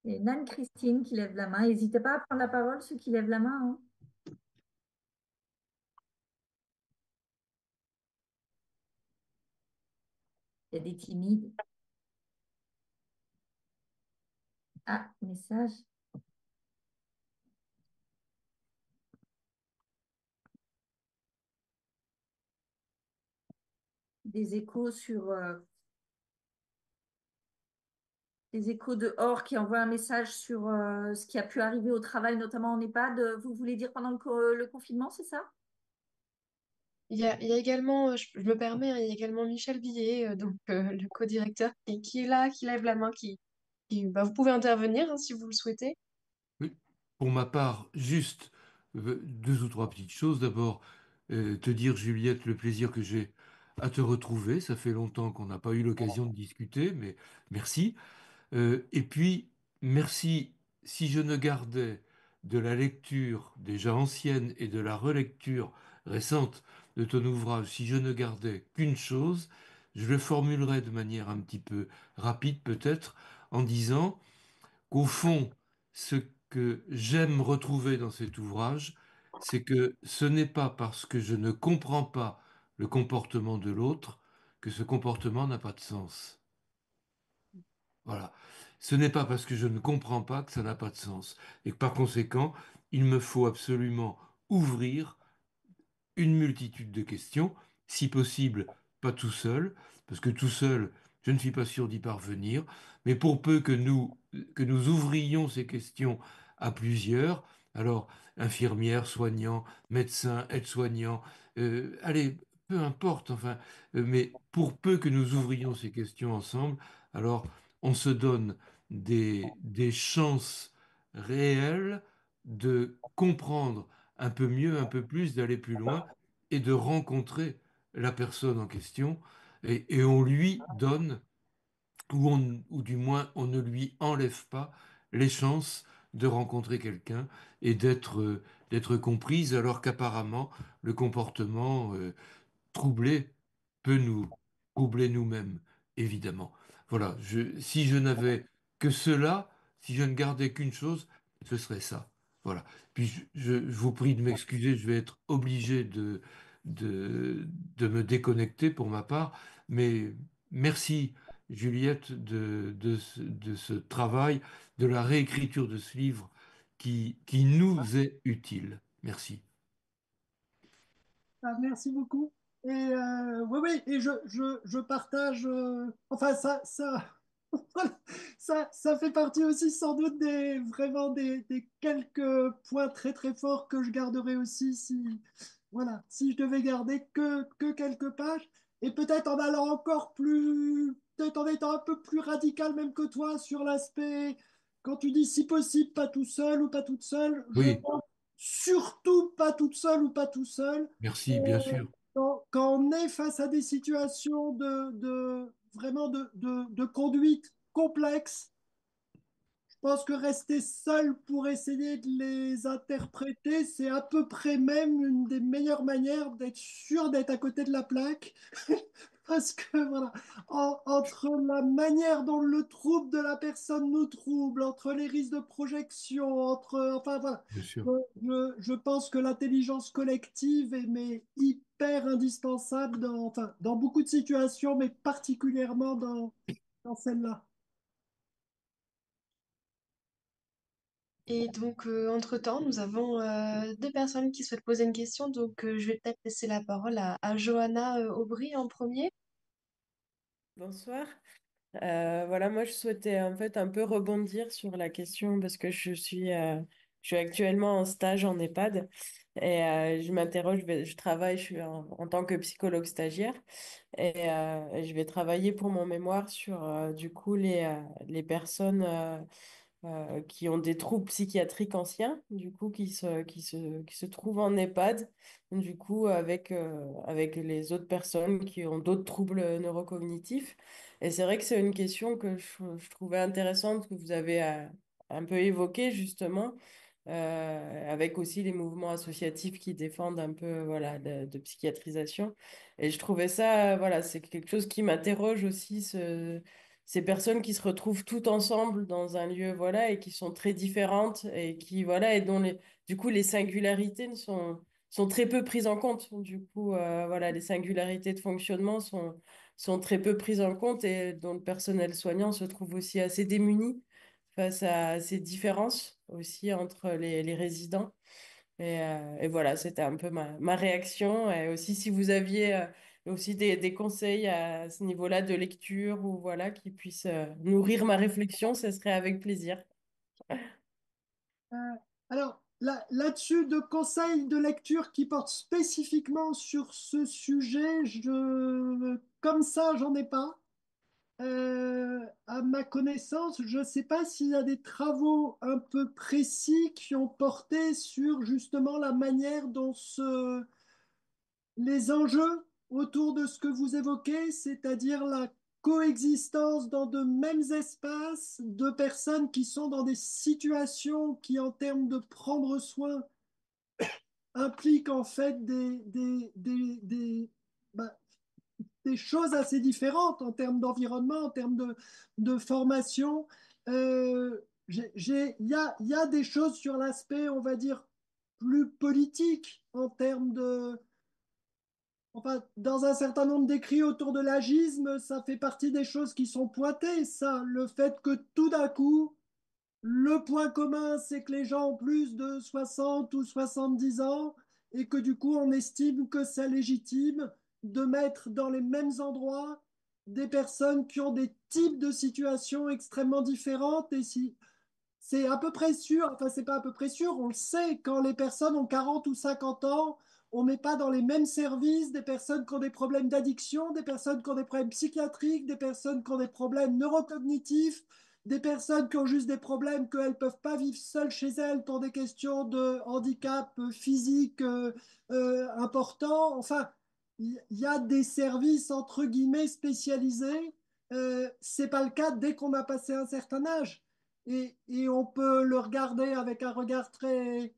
S2: Et Nan-Christine qui lève la main. N'hésitez pas à prendre la parole, ceux qui lèvent la main, hein. Il y a des timides. Ah, message. Des échos des échos dehors qui envoient un message sur ce qui a pu arriver au travail, notamment en EHPAD. Vous voulez dire pendant le confinement, c'est ça?
S1: Il y a également, je me permets, hein, il y a également Michel Billet, le co-directeur, qui est là, qui lève la main, bah, vous pouvez intervenir hein, si vous le souhaitez.
S4: Oui. Pour ma part, juste deux ou trois petites choses. D'abord, te dire, Juliette, le plaisir que j'ai à te retrouver. Ça fait longtemps qu'on n'a pas eu l'occasion de discuter, mais merci. Et puis, merci si je ne gardais de la lecture déjà ancienne et de la relecture récente de ton ouvrage, si je ne gardais qu'une chose, je le formulerais de manière un petit peu rapide peut-être en disant qu'au fond, ce que j'aime retrouver dans cet ouvrage, c'est que ce n'est pas parce que je ne comprends pas le comportement de l'autre que ce comportement n'a pas de sens. Voilà. Ce n'est pas parce que je ne comprends pas que ça n'a pas de sens. Et que par conséquent, il me faut absolument ouvrir une multitude de questions, si possible pas tout seul, parce que tout seul, je ne suis pas sûr d'y parvenir, mais pour peu que nous ouvrions ces questions à plusieurs, alors infirmières, soignants, médecins, aides-soignants, allez, peu importe, enfin, mais pour peu que nous ouvrions ces questions ensemble, alors on se donne des chances réelles de comprendre un peu mieux, un peu plus, d'aller plus loin et de rencontrer la personne en question et on lui donne, ou du moins on ne lui enlève pas les chances de rencontrer quelqu'un et d'être comprise alors qu'apparemment le comportement troublé peut nous troubler nous-mêmes, évidemment. Voilà, si je n'avais que cela, si je ne gardais qu'une chose, ce serait ça. Voilà. Puis je vous prie de m'excuser, je vais être obligé de me déconnecter pour ma part, mais merci Juliette de ce travail, de la réécriture de ce livre qui nous est utile. Merci.
S3: Ah, merci beaucoup. Et oui, oui, et je partage, enfin, ça. Voilà. Ça fait partie aussi sans doute vraiment des quelques points très très forts que je garderai aussi voilà, si je devais garder que quelques pages. Et peut-être en allant encore plus, peut-être en étant un peu plus radical même que toi sur l'aspect, quand tu dis si possible, pas tout seul ou pas toute seule, je
S4: Oui,
S3: pense surtout pas toute seule ou pas tout seul.
S4: merci, bien sûr.
S3: Quand on est face à des situations vraiment de conduite complexe, je pense que rester seul pour essayer de les interpréter, c'est à peu près même une des meilleures manières d'être sûr d'être à côté de la plaque. Parce que voilà, entre la manière dont le trouble de la personne nous trouble, entre les risques de projection, enfin voilà,
S4: Bien sûr.
S3: je pense que l'intelligence collective est mais hyper indispensable enfin, dans beaucoup de situations, mais particulièrement dans celle-là.
S1: Et donc, entre-temps, nous avons deux personnes qui souhaitent poser une question. Donc, je vais peut-être laisser la parole à Johanna Aubry en premier.
S5: Bonsoir. Voilà, moi je souhaitais en fait un peu rebondir sur la question parce que je suis actuellement en stage en EHPAD et je m'interroge, je travaille, je suis en tant que psychologue stagiaire et je vais travailler pour mon mémoire sur du coup les personnes qui ont des troubles psychiatriques anciens, du coup, qui se trouvent en EHPAD, du coup, avec les autres personnes qui ont d'autres troubles neurocognitifs. Et c'est vrai que c'est une question que je trouvais intéressante, que vous avez un peu évoquée, justement, avec aussi les mouvements associatifs qui défendent un peu, voilà, de psychiatrisation. Et je trouvais ça, voilà, c'est quelque chose qui m'interroge aussi, ces personnes qui se retrouvent toutes ensemble dans un lieu, voilà, et qui sont très différentes et qui, voilà, et dont du coup, les singularités sont très peu prises en compte. Du coup, voilà, les singularités de fonctionnement sont très peu prises en compte et dont le personnel soignant se trouve aussi assez démuni face à ces différences aussi entre les résidents. Et voilà, c'était un peu ma réaction. Et aussi, si vous aviez aussi des conseils à ce niveau-là de lecture ou voilà, qui puissent nourrir ma réflexion, ce serait avec plaisir.
S3: Euh, alors, là-dessus, de conseils de lecture qui portent spécifiquement sur ce sujet, comme ça, j'en ai pas. À ma connaissance, je ne sais pas s'il y a des travaux un peu précis qui ont porté sur justement la manière dont les enjeux autour de ce que vous évoquez, c'est-à-dire la coexistence dans de mêmes espaces de personnes qui sont dans des situations qui, en termes de prendre soin, impliquent en fait bah, des choses assez différentes en termes d'environnement, en termes de formation. Il y a des choses sur l'aspect, on va dire, plus politique en termes enfin, dans un certain nombre d'écrits autour de l'agisme, ça fait partie des choses qui sont pointées, ça, le fait que tout d'un coup, le point commun, c'est que les gens ont plus de 60 ou 70 ans et que du coup, on estime que c'est légitime de mettre dans les mêmes endroits des personnes qui ont des types de situations extrêmement différentes. Et si c'est à peu près sûr, enfin c'est pas à peu près sûr, on le sait, quand les personnes ont 40 ou 50 ans, on met pas dans les mêmes services des personnes qui ont des problèmes d'addiction, des personnes qui ont des problèmes psychiatriques, des personnes qui ont des problèmes neurocognitifs, des personnes qui ont juste des problèmes qu'elles ne peuvent pas vivre seules chez elles pour des questions de handicap physique importants. Enfin, il y a des services entre guillemets spécialisés. C'est pas le cas dès qu'on a passé un certain âge et on peut le regarder avec un regard très,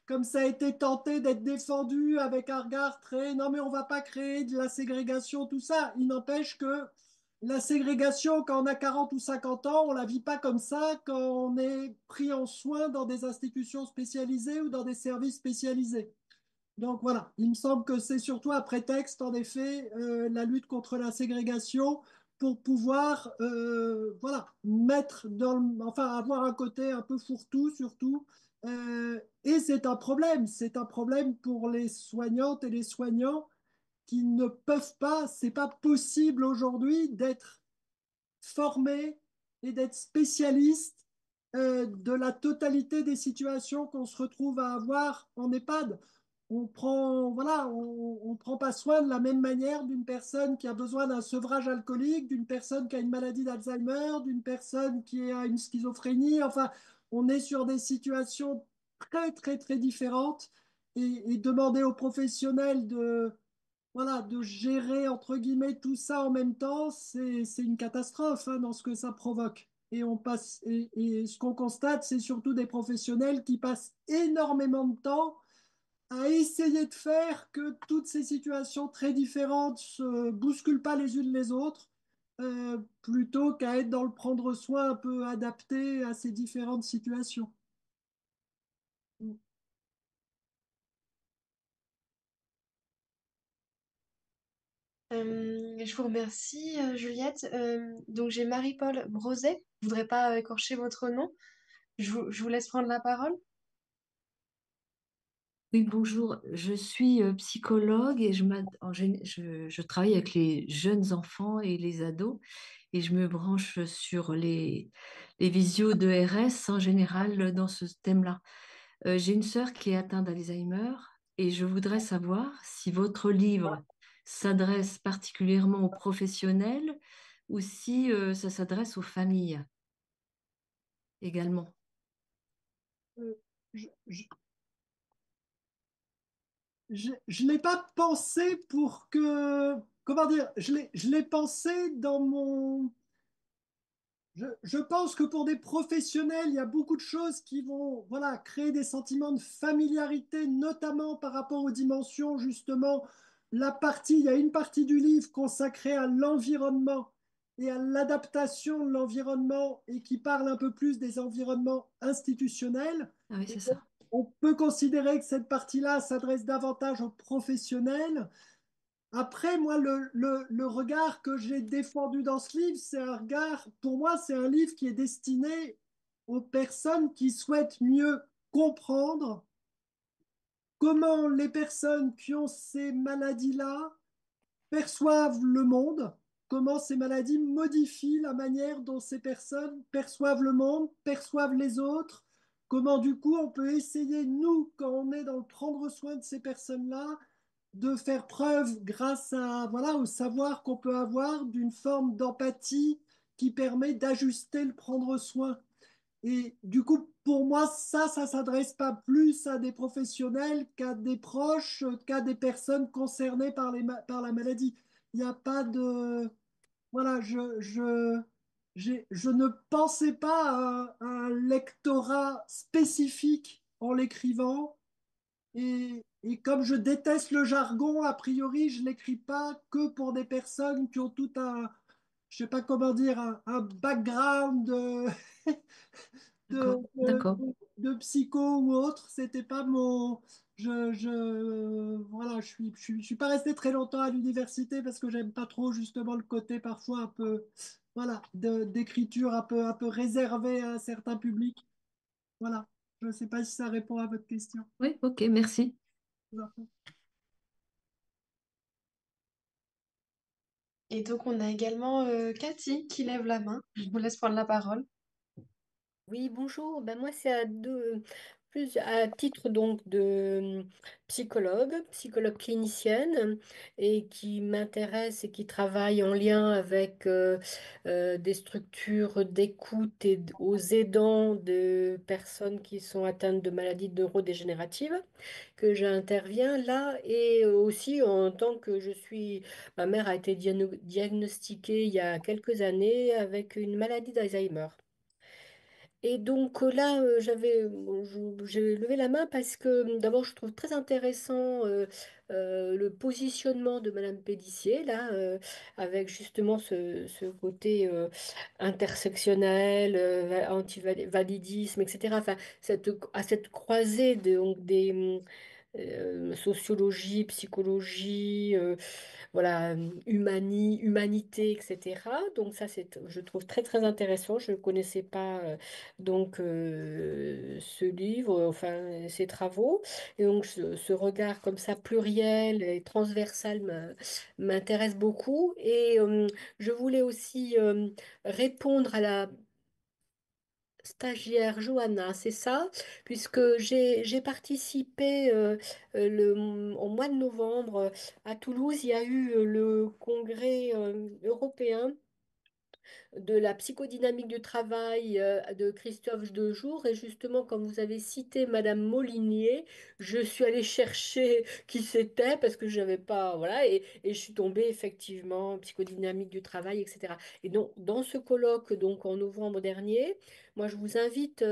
S3: comme ça a été tenté d'être défendu avec un regard très, non mais on va pas créer de la ségrégation, tout ça. Il n'empêche que la ségrégation, quand on a 40 ou 50 ans, on la vit pas comme ça quand on est pris en soin dans des institutions spécialisées ou dans des services spécialisés. Donc voilà, il me semble que c'est surtout un prétexte, en effet, la lutte contre la ségrégation pour pouvoir voilà, enfin, avoir un côté un peu fourre-tout surtout. Et c'est un problème pour les soignantes et les soignants qui ne peuvent pas, c'est pas possible aujourd'hui d'être formé et d'être spécialiste de la totalité des situations qu'on se retrouve à avoir en EHPAD. Voilà, on prend pas soin de la même manière d'une personne qui a besoin d'un sevrage alcoolique, d'une personne qui a une maladie d'Alzheimer, d'une personne qui a une schizophrénie. Enfin, on est sur des situations très, très, très différentes et demander aux professionnels voilà, de gérer, entre guillemets, tout ça en même temps, c'est une catastrophe hein, dans ce que ça provoque. Et ce qu'on constate, c'est surtout des professionnels qui passent énormément de temps à essayer de faire que toutes ces situations très différentes se bousculent pas les unes les autres, plutôt qu'à être dans le prendre soin un peu adapté à ces différentes situations.
S1: Je vous remercie, Juliette. Donc j'ai Marie-Paul Broset. Je voudrais pas écorcher votre nom. Je vous laisse prendre la parole.
S6: Oui, bonjour. Je suis psychologue et je travaille avec les jeunes enfants et les ados et je me branche sur les visios de RS en général dans ce thème-là. J'ai une sœur qui est atteinte d'Alzheimer et je voudrais savoir si votre livre s'adresse particulièrement aux professionnels ou si ça s'adresse aux familles également.
S3: Euh, je je l'ai pas pensé pour que, comment dire, je l'ai pensé dans mon, je pense que pour des professionnels, il y a beaucoup de choses qui vont voilà, créer des sentiments de familiarité, notamment par rapport aux dimensions, justement, il y a une partie du livre consacrée à l'environnement et à l'adaptation de l'environnement et qui parle un peu plus des environnements institutionnels.
S6: Ah oui,
S3: Et
S6: c'est
S3: donc,
S6: ça.
S3: on peut considérer que cette partie-là s'adresse davantage aux professionnels. Après, moi, le regard que j'ai défendu dans ce livre, c'est un regard, pour moi, c'est un livre qui est destiné aux personnes qui souhaitent mieux comprendre comment les personnes qui ont ces maladies-là perçoivent le monde, comment ces maladies modifient la manière dont ces personnes perçoivent le monde, perçoivent les autres, comment du coup on peut essayer, nous, quand on est dans le prendre soin de ces personnes-là, de faire preuve grâce à voilà au savoir qu'on peut avoir d'une forme d'empathie qui permet d'ajuster le prendre soin. Et du coup, pour moi, ça s'adresse pas plus à des professionnels qu'à des proches, qu'à des personnes concernées par par la maladie. Il n'y a pas de voilà, je ne pensais pas à un lectorat spécifique en l'écrivant. Et comme je déteste le jargon, a priori, je ne l'écris pas que pour des personnes qui ont tout un, je sais pas comment dire, un background de,
S6: D'accord,
S3: de,
S6: d'accord.
S3: de psycho ou autre. C'était pas mon. Voilà, je suis pas resté très longtemps à l'université parce que j'aime pas trop justement le côté parfois un peu, voilà, d'écriture un peu réservée à un certain public. Voilà. Je ne sais pas si ça répond à votre question.
S6: Oui, ok, merci.
S1: Et donc on a également Cathy qui lève la main. Je vous laisse prendre la parole.
S7: Oui, bonjour. Ben moi, c'est plus à titre donc de psychologue clinicienne, et qui m'intéresse et qui travaille en lien avec des structures d'écoute aux aidants de personnes qui sont atteintes de maladies neurodégénératives, que j'interviens là, et aussi en tant que ma mère a été diagnostiquée il y a quelques années avec une maladie d'Alzheimer. Et donc là, j'ai levé la main parce que d'abord, je trouve très intéressant le positionnement de Madame Pélissier, là, avec justement ce côté intersectionnel, anti-validisme, etc. Enfin, à cette croisée sociologie, psychologie, voilà, humanité, etc. Donc ça, je trouve très très intéressant. Je ne connaissais pas donc ce livre, enfin ces travaux. Et donc ce regard comme ça pluriel et transversal m'intéresse beaucoup. Et je voulais aussi répondre à la stagiaire Johanna, c'est ça, puisque j'ai participé au mois de novembre à Toulouse. Il y a eu le congrès européen de la psychodynamique du travail de Christophe Dejour. Et justement, comme vous avez cité Madame Molinier, je suis allée chercher qui c'était parce que je n'avais pas, voilà, et je suis tombée effectivement psychodynamique du travail, etc. Et donc, dans ce colloque, donc en novembre dernier, moi, je vous invite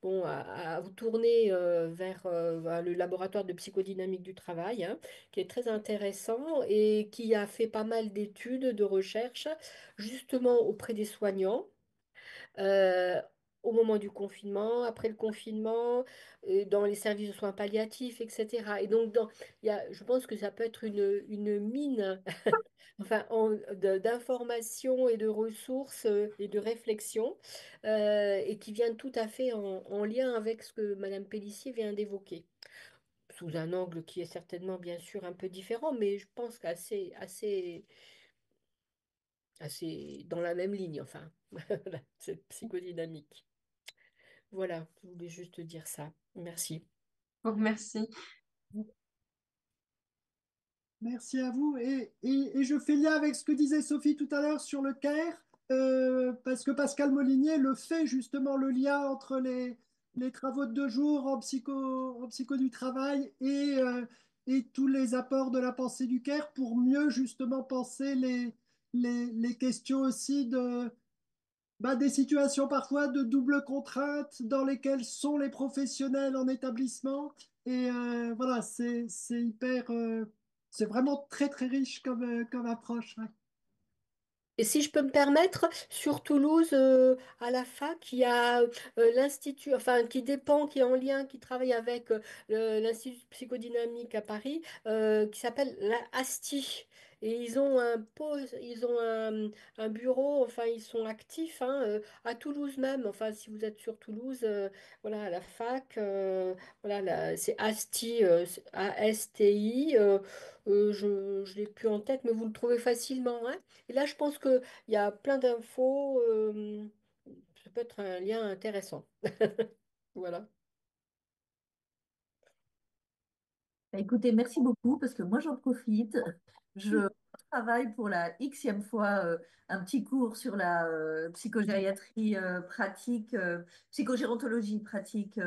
S7: bon, à vous tourner vers le laboratoire de psychodynamique du travail, hein, qui est très intéressant et qui a fait pas mal d'études, de recherches justement auprès des soignants, euh, au moment du confinement, après le confinement, dans les services de soins palliatifs, etc. Et donc, je pense que ça peut être une mine enfin, d'informations et de ressources et de réflexions, et qui viennent tout à fait en lien avec ce que Madame Pellissier vient d'évoquer, sous un angle qui est certainement bien sûr un peu différent, mais je pense assez dans la même ligne, enfin, voilà, cette psychodynamique. Voilà, je voulais juste dire ça. Merci.
S1: Donc, merci.
S3: Merci à vous. Et je fais lien avec ce que disait Sophie tout à l'heure sur le CARE, parce que Pascal Molinier le fait justement le lien entre les travaux de 2 jours en psycho du travail et tous les apports de la pensée du CARE pour mieux justement penser les questions aussi des situations parfois de double contrainte dans lesquelles sont les professionnels en établissement. Et voilà, c'est hyper, c'est vraiment très très riche comme approche. Ouais.
S7: Et si je peux me permettre, sur Toulouse, à la fac, il y a l'Institut, enfin, qui dépend, qui est en lien, qui travaille avec l'Institut psychodynamique à Paris, qui s'appelle la ASTI. Et ils ont un bureau, enfin, ils sont actifs hein, à Toulouse même. Enfin, si vous êtes sur Toulouse, voilà, à la fac, voilà, c'est ASTI, ASTI. Je ne l'ai plus en tête, mais vous le trouvez facilement, hein. Et là, je pense qu'il y a plein d'infos. Ça peut être un lien intéressant. Voilà.
S2: Bah, écoutez, merci beaucoup parce que moi j'en profite. Je travaille pour la xème fois un petit cours sur la psychogériatrie pratique, psychogérontologie pratique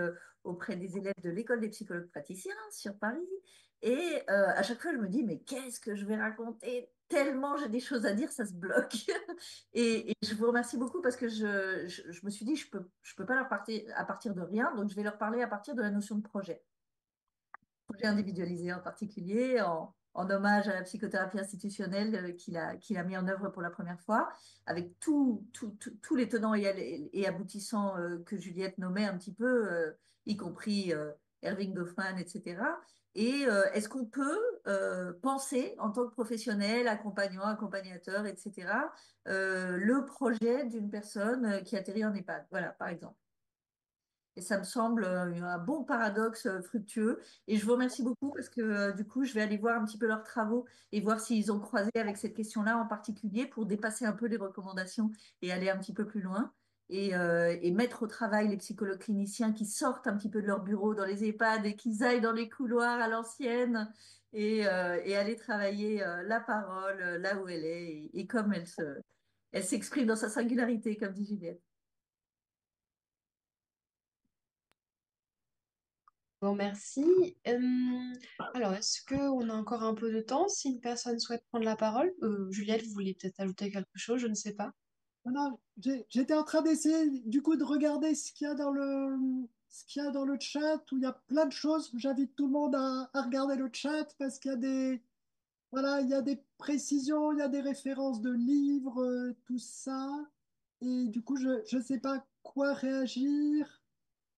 S2: auprès des élèves de l'école des psychologues praticiens sur Paris. Et à chaque fois je me dis, mais qu'est-ce que je vais raconter? Tellement j'ai des choses à dire, ça se bloque. Et je vous remercie beaucoup parce que je me suis dit, je peux pas leur parler à partir de rien, donc je vais leur parler à partir de la notion de projet projet individualisé en particulier, en hommage à la psychothérapie institutionnelle qu'il a mis en œuvre pour la première fois, avec tous les tenants et aboutissants que Juliette nommait un petit peu, y compris Erving Goffman, etc. Et est-ce qu'on peut penser en tant que professionnel, accompagnant, accompagnateur, etc., le projet d'une personne qui atterrit en EHPAD, voilà, par exemple. Et ça me semble un bon paradoxe fructueux. Et je vous remercie beaucoup parce que du coup, je vais aller voir un petit peu leurs travaux et voir s'ils ont croisé avec cette question-là en particulier pour dépasser un peu les recommandations et aller un petit peu plus loin. Et mettre au travail les psychologues cliniciens qui sortent un petit peu de leur bureau dans les EHPAD et qui aillent dans les couloirs à l'ancienne et aller travailler la parole là où elle est et comme elle s'exprime dans sa singularité, comme dit Juliette.
S1: Bon, merci. Alors, est-ce qu'on a encore un peu de temps si une personne souhaite prendre la parole? Juliette, vous vouliez peut-être ajouter quelque chose, je ne sais pas.
S3: Voilà, j'étais en train d'essayer du coup de regarder ce qu'il y a dans le chat où il y a plein de choses. J'invite tout le monde à regarder le chat parce qu'il y a voilà, il y a des précisions, il y a des références de livres, tout ça. Et du coup, je ne sais pas quoi réagir.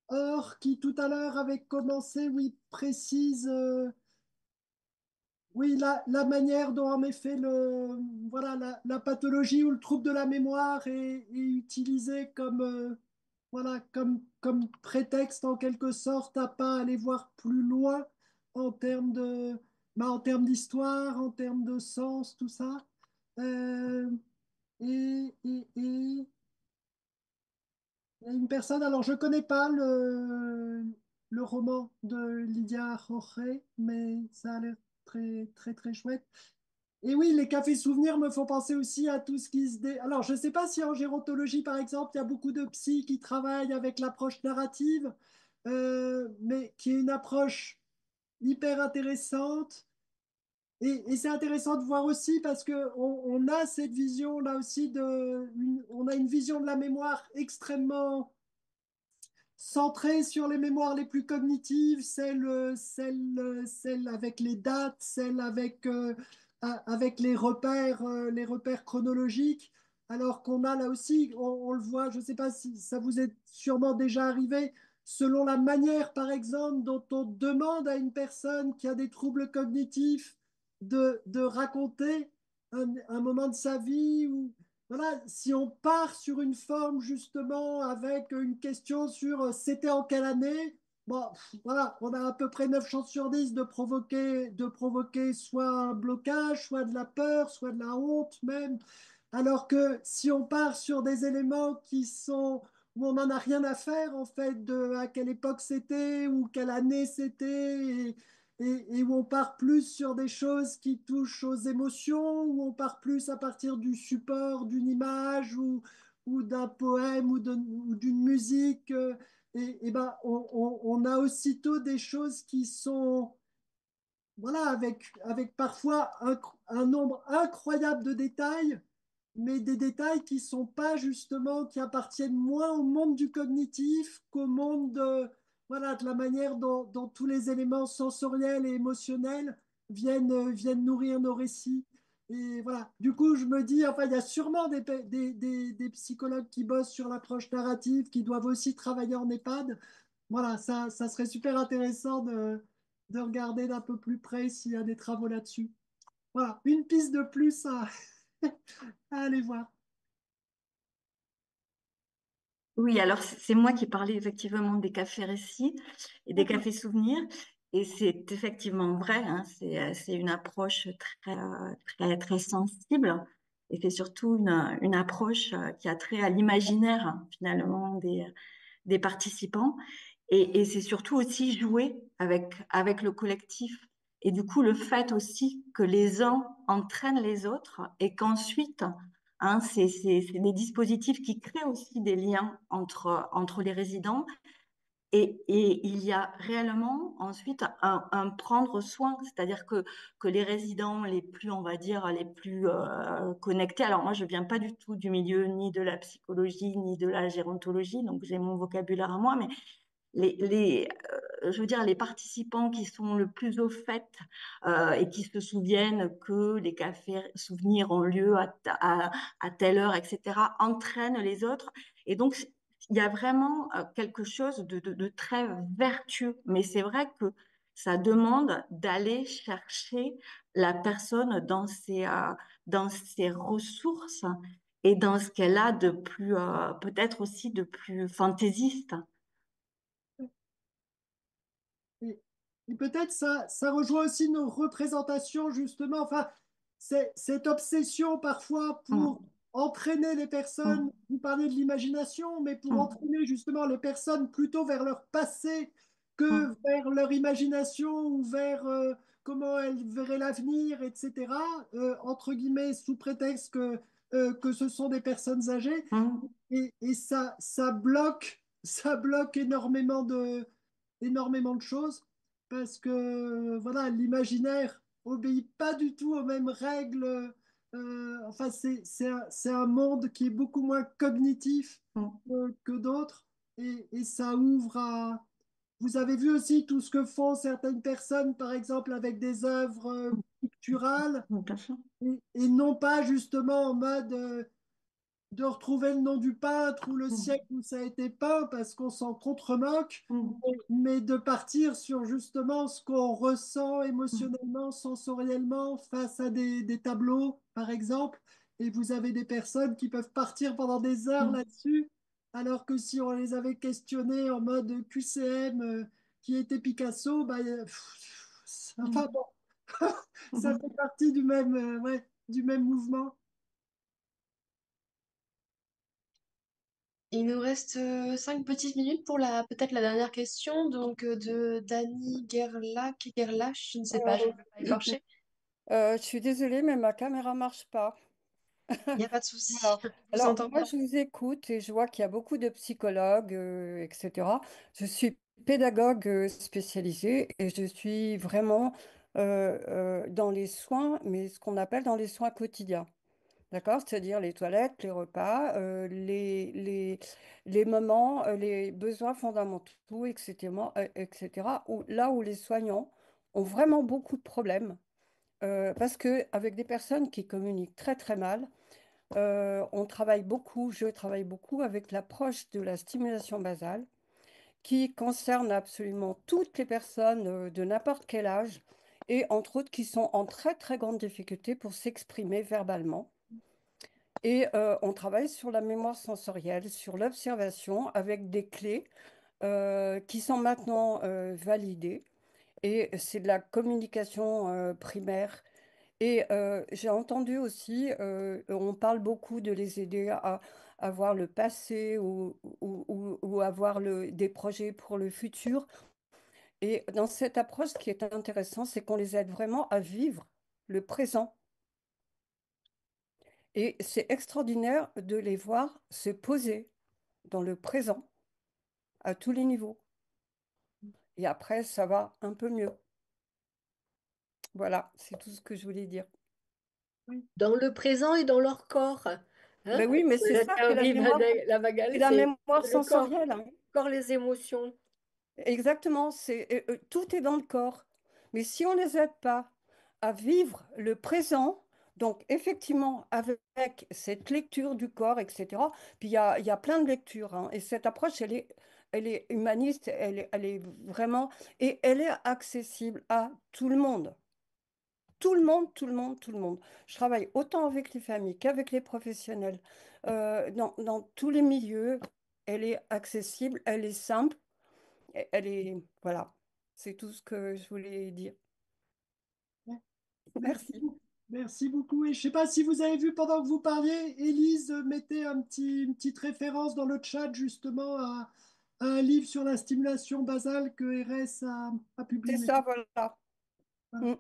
S3: Or, qui tout à l'heure avait commencé, oui, précise, oui, la manière dont en effet voilà, la pathologie ou le trouble de la mémoire est utilisé comme, voilà, comme prétexte en quelque sorte à pas aller voir plus loin en termes en termes d'histoire, en termes de sens, tout ça. Euh, et il y a une personne, alors je connais pas le roman de Lydia Jorge, mais ça a l'air très, très, très chouette. Et oui, les cafés souvenirs me font penser aussi à tout ce qui Alors, je ne sais pas si en gérontologie, par exemple, il y a beaucoup de psy qui travaillent avec l'approche narrative, mais qui est une approche hyper intéressante. Et c'est intéressant de voir aussi parce que on a cette vision là aussi on a une vision de la mémoire extrêmement centrée sur les mémoires les plus cognitives, celles avec les dates, celles avec les repères chronologiques, alors qu'on a là aussi, on le voit, je ne sais pas si ça vous est sûrement déjà arrivé, selon la manière, par exemple, dont on demande à une personne qui a des troubles cognitifs de raconter un moment de sa vie ou voilà, si on part sur une forme justement avec une question sur c'était en quelle année, bon, voilà, on a à peu près 9 chances sur 10 de provoquer soit un blocage, soit de la peur, soit de la honte même. Alors que si on part sur des éléments qui sont où on n'en a rien à faire en fait de à quelle époque c'était ou quelle année c'était et où on part plus sur des choses qui touchent aux émotions, où on part plus à partir du support d'une image ou d'un poème ou d'une musique. Et ben, on a aussitôt des choses qui sont, voilà, avec parfois un nombre incroyable de détails, mais des détails qui sont pas justement, qui appartiennent moins au monde du cognitif qu'au monde voilà, de la manière dont tous les éléments sensoriels et émotionnels viennent nourrir nos récits. Et voilà, du coup, je me dis, enfin, il y a sûrement des psychologues qui bossent sur l'approche narrative, qui doivent aussi travailler en EHPAD. Voilà, ça serait super intéressant de regarder d'un peu plus près s'il y a des travaux là-dessus. Voilà, une piste de plus à aller voir.
S8: Oui, alors c'est moi qui parlais effectivement des cafés récits et des
S3: D'accord.
S8: cafés souvenirs. Et c'est effectivement vrai, hein, c'est une approche très sensible. Et c'est surtout une approche qui a trait à l'imaginaire, hein, finalement, des participants. Et c'est surtout aussi jouer avec le collectif. Et du coup, le fait aussi que les uns entraînent les autres et qu'ensuite, hein, c'est des dispositifs qui créent aussi des liens entre les résidents. Et il y a réellement ensuite un prendre soin, c'est-à-dire que les résidents les plus, on va dire, les plus connectés, alors moi je viens pas du tout du milieu ni de la psychologie ni de la gérontologie, donc j'ai mon vocabulaire à moi, mais je veux dire, les participants qui sont le plus au fait et qui se souviennent que les cafés souvenirs ont lieu à telle heure, etc., entraînent les autres. Et donc, il y a vraiment quelque chose de très vertueux. Mais c'est vrai que ça demande d'aller chercher la personne dans ses ressources et dans ce qu'elle a de plus, peut-être aussi de plus fantaisiste.
S3: Et, et peut-être ça rejoint aussi nos représentations, justement, enfin, cette obsession parfois pour
S8: Mm,
S3: entraîner les personnes,
S8: mm,
S3: vous parlez de l'imagination, mais pour
S8: mm,
S3: entraîner justement les personnes plutôt vers leur passé que
S8: mm,
S3: vers leur imagination ou vers comment elles verraient l'avenir, etc., entre guillemets, sous prétexte que ce sont des personnes âgées.
S8: mm,
S3: Et ça bloque, ça bloque énormément de choses parce que voilà, l'imaginaire obéit pas du tout aux mêmes règles. Enfin, c'est un monde qui est beaucoup moins cognitif
S8: mm,
S3: que d'autres et ça ouvre à. Vous avez vu aussi tout ce que font certaines personnes, par exemple, avec des œuvres picturales
S8: bien sûr.
S3: et non pas justement en mode de retrouver le nom du peintre ou le siècle où ça a été peint parce qu'on s'en contre-moque, mais de partir sur justement ce qu'on ressent émotionnellement, sensoriellement face à des tableaux, par exemple. Et vous avez des personnes qui peuvent partir pendant des heures là-dessus, alors que si on les avait questionnés en mode QCM, qui était Picasso, bah, enfin bon, ça fait partie du même, ouais, du même mouvement.
S1: Il nous reste 5 petites minutes pour peut-être la dernière question, donc de Dani Gerlach, je ne sais pas, je ne vais pas écorcher.
S9: Je suis désolée, mais ma caméra marche pas.
S1: Il n'y a pas de souci,
S9: Voilà.
S1: je vous
S9: Alors,
S1: entends
S9: moi,
S1: bien.
S9: je vous écoute et je vois qu'il y a beaucoup de psychologues, etc. Je suis pédagogue spécialisée et je suis vraiment dans les soins, mais ce qu'on appelle dans les soins quotidiens. D'accord? C'est-à-dire les toilettes, les repas, les moments, les besoins fondamentaux, etc. Là où les soignants ont vraiment beaucoup de problèmes. Parce que avec des personnes qui communiquent très très mal, on travaille beaucoup, je travaille beaucoup avec l'approche de la stimulation basale qui concerne absolument toutes les personnes de n'importe quel âge et entre autres qui sont en très très grande difficulté pour s'exprimer verbalement. Et on travaille sur la mémoire sensorielle, sur l'observation avec des clés qui sont maintenant validées. Et c'est de la communication primaire. Et j'ai entendu aussi, on parle beaucoup de les aider à voir le passé ou avoir des projets pour le futur. Et dans cette approche, ce qui est intéressant, c'est qu'on les aide vraiment à vivre le présent. Et c'est extraordinaire de les voir se poser dans le présent à tous les niveaux. Et après, ça va un peu mieux. Voilà, c'est tout ce que je voulais dire.
S7: Dans le présent et dans leur corps. Hein?
S9: Ben oui, mais c'est
S7: La
S9: ça, c'est
S7: théorie
S9: c'est
S7: Lavagale,
S9: la
S7: c'est
S9: mémoire
S7: le corps,
S9: sensorielle, hein.
S7: corps, les émotions.
S9: Exactement, tout est dans le corps. Mais si on ne les aide pas à vivre le présent, donc effectivement avec cette lecture du corps, etc., puis il y a plein de lectures, hein, et cette approche, elle est humaniste, elle est vraiment, et elle est accessible à tout le monde. Tout le monde, tout le monde, tout le monde. Je travaille autant avec les familles qu'avec les professionnels, dans tous les milieux. Elle est accessible, elle est simple. Elle est, voilà, c'est tout ce que je voulais dire.
S3: Ouais. Merci
S9: Merci.
S3: beaucoup. Merci beaucoup. Et je ne sais pas si vous avez vu pendant que vous parliez, Élise mettait une petite référence dans le chat justement à un livre sur la stimulation basale que RS a
S9: C'est
S3: publié.
S9: ça, voilà.
S3: Voilà.
S9: Mm.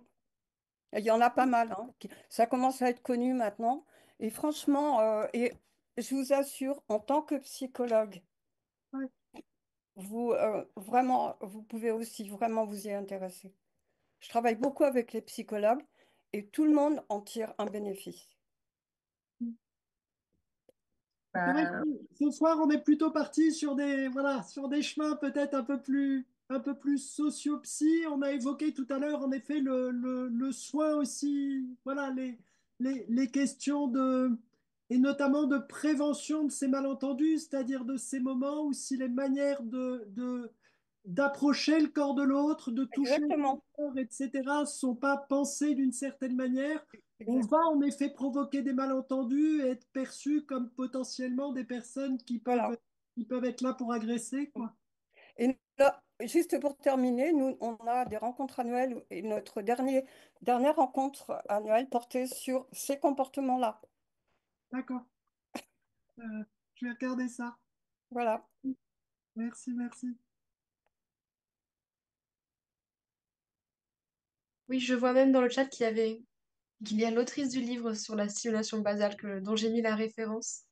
S9: Il y en a pas mal, hein. Ça commence à être connu maintenant. Et franchement, et je vous assure, en tant que psychologue,
S3: Ouais.
S9: vous pouvez aussi vraiment vous y intéresser. Je travaille beaucoup avec les psychologues et tout le monde en tire un bénéfice.
S3: C'est vrai que
S2: Bah,
S3: ce soir, on est plutôt parti sur voilà, sur des chemins peut-être un peu plus socio-psy. On a évoqué tout à l'heure, en effet, le soin aussi, voilà, les questions et notamment de prévention de ces malentendus, c'est-à-dire de ces moments où si les manières d'approcher le corps de l'autre, de toucher le
S9: Exactement.
S3: corps, etc., sont pas pensées d'une certaine manière, on va
S9: Exactement.
S3: en effet provoquer des malentendus et être perçus comme potentiellement des personnes
S9: Voilà.
S3: qui peuvent être là pour agresser, quoi.
S9: Et là, juste pour terminer, nous, on a des rencontres annuelles et notre dernière rencontre annuelle portait sur ces comportements-là.
S3: D'accord. Euh, je vais regarder ça.
S9: Voilà.
S3: Merci, merci.
S1: Oui, je vois même dans le chat qu'il y a l'autrice du livre sur la stimulation basale dont j'ai mis la référence.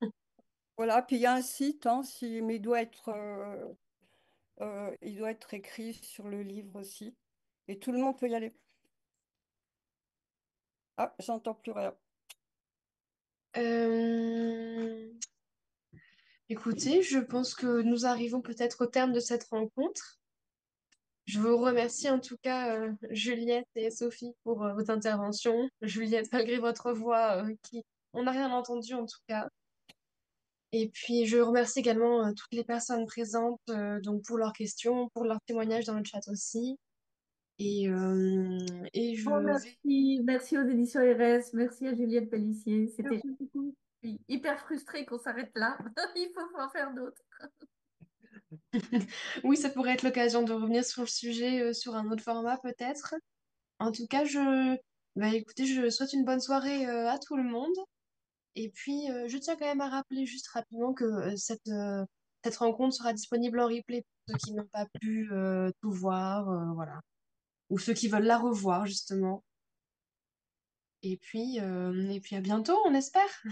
S9: Voilà. Puis il y a un site, hein, mais il doit être écrit sur le livre aussi. Et tout le monde peut y aller. Ah, j'entends plus rien.
S1: Euh, Écoutez, je pense que nous arrivons peut-être au terme de cette rencontre. Je vous remercie en tout cas, Juliette et Sophie, pour votre intervention. Juliette, malgré votre voix, on n'a rien entendu en tout cas. Et puis, je remercie également toutes les personnes présentes donc pour leurs questions, pour leurs témoignages dans le chat aussi. Et, euh, et je
S2: Bon,
S1: vais...
S2: merci, merci aux éditions RS, merci à Juliette Pellissier. C'était
S3: Merci beaucoup.
S2: hyper frustré qu'on s'arrête là. Il faut en faire d'autres.
S1: Oui, ça pourrait être l'occasion de revenir sur le sujet sur un autre format peut-être. En tout cas, écoutez, je souhaite une bonne soirée à tout le monde. Et puis, je tiens quand même à rappeler juste rapidement que cette rencontre sera disponible en replay pour ceux qui n'ont pas pu tout voir, voilà. Ou ceux qui veulent la revoir, justement. Et puis à bientôt, on espère.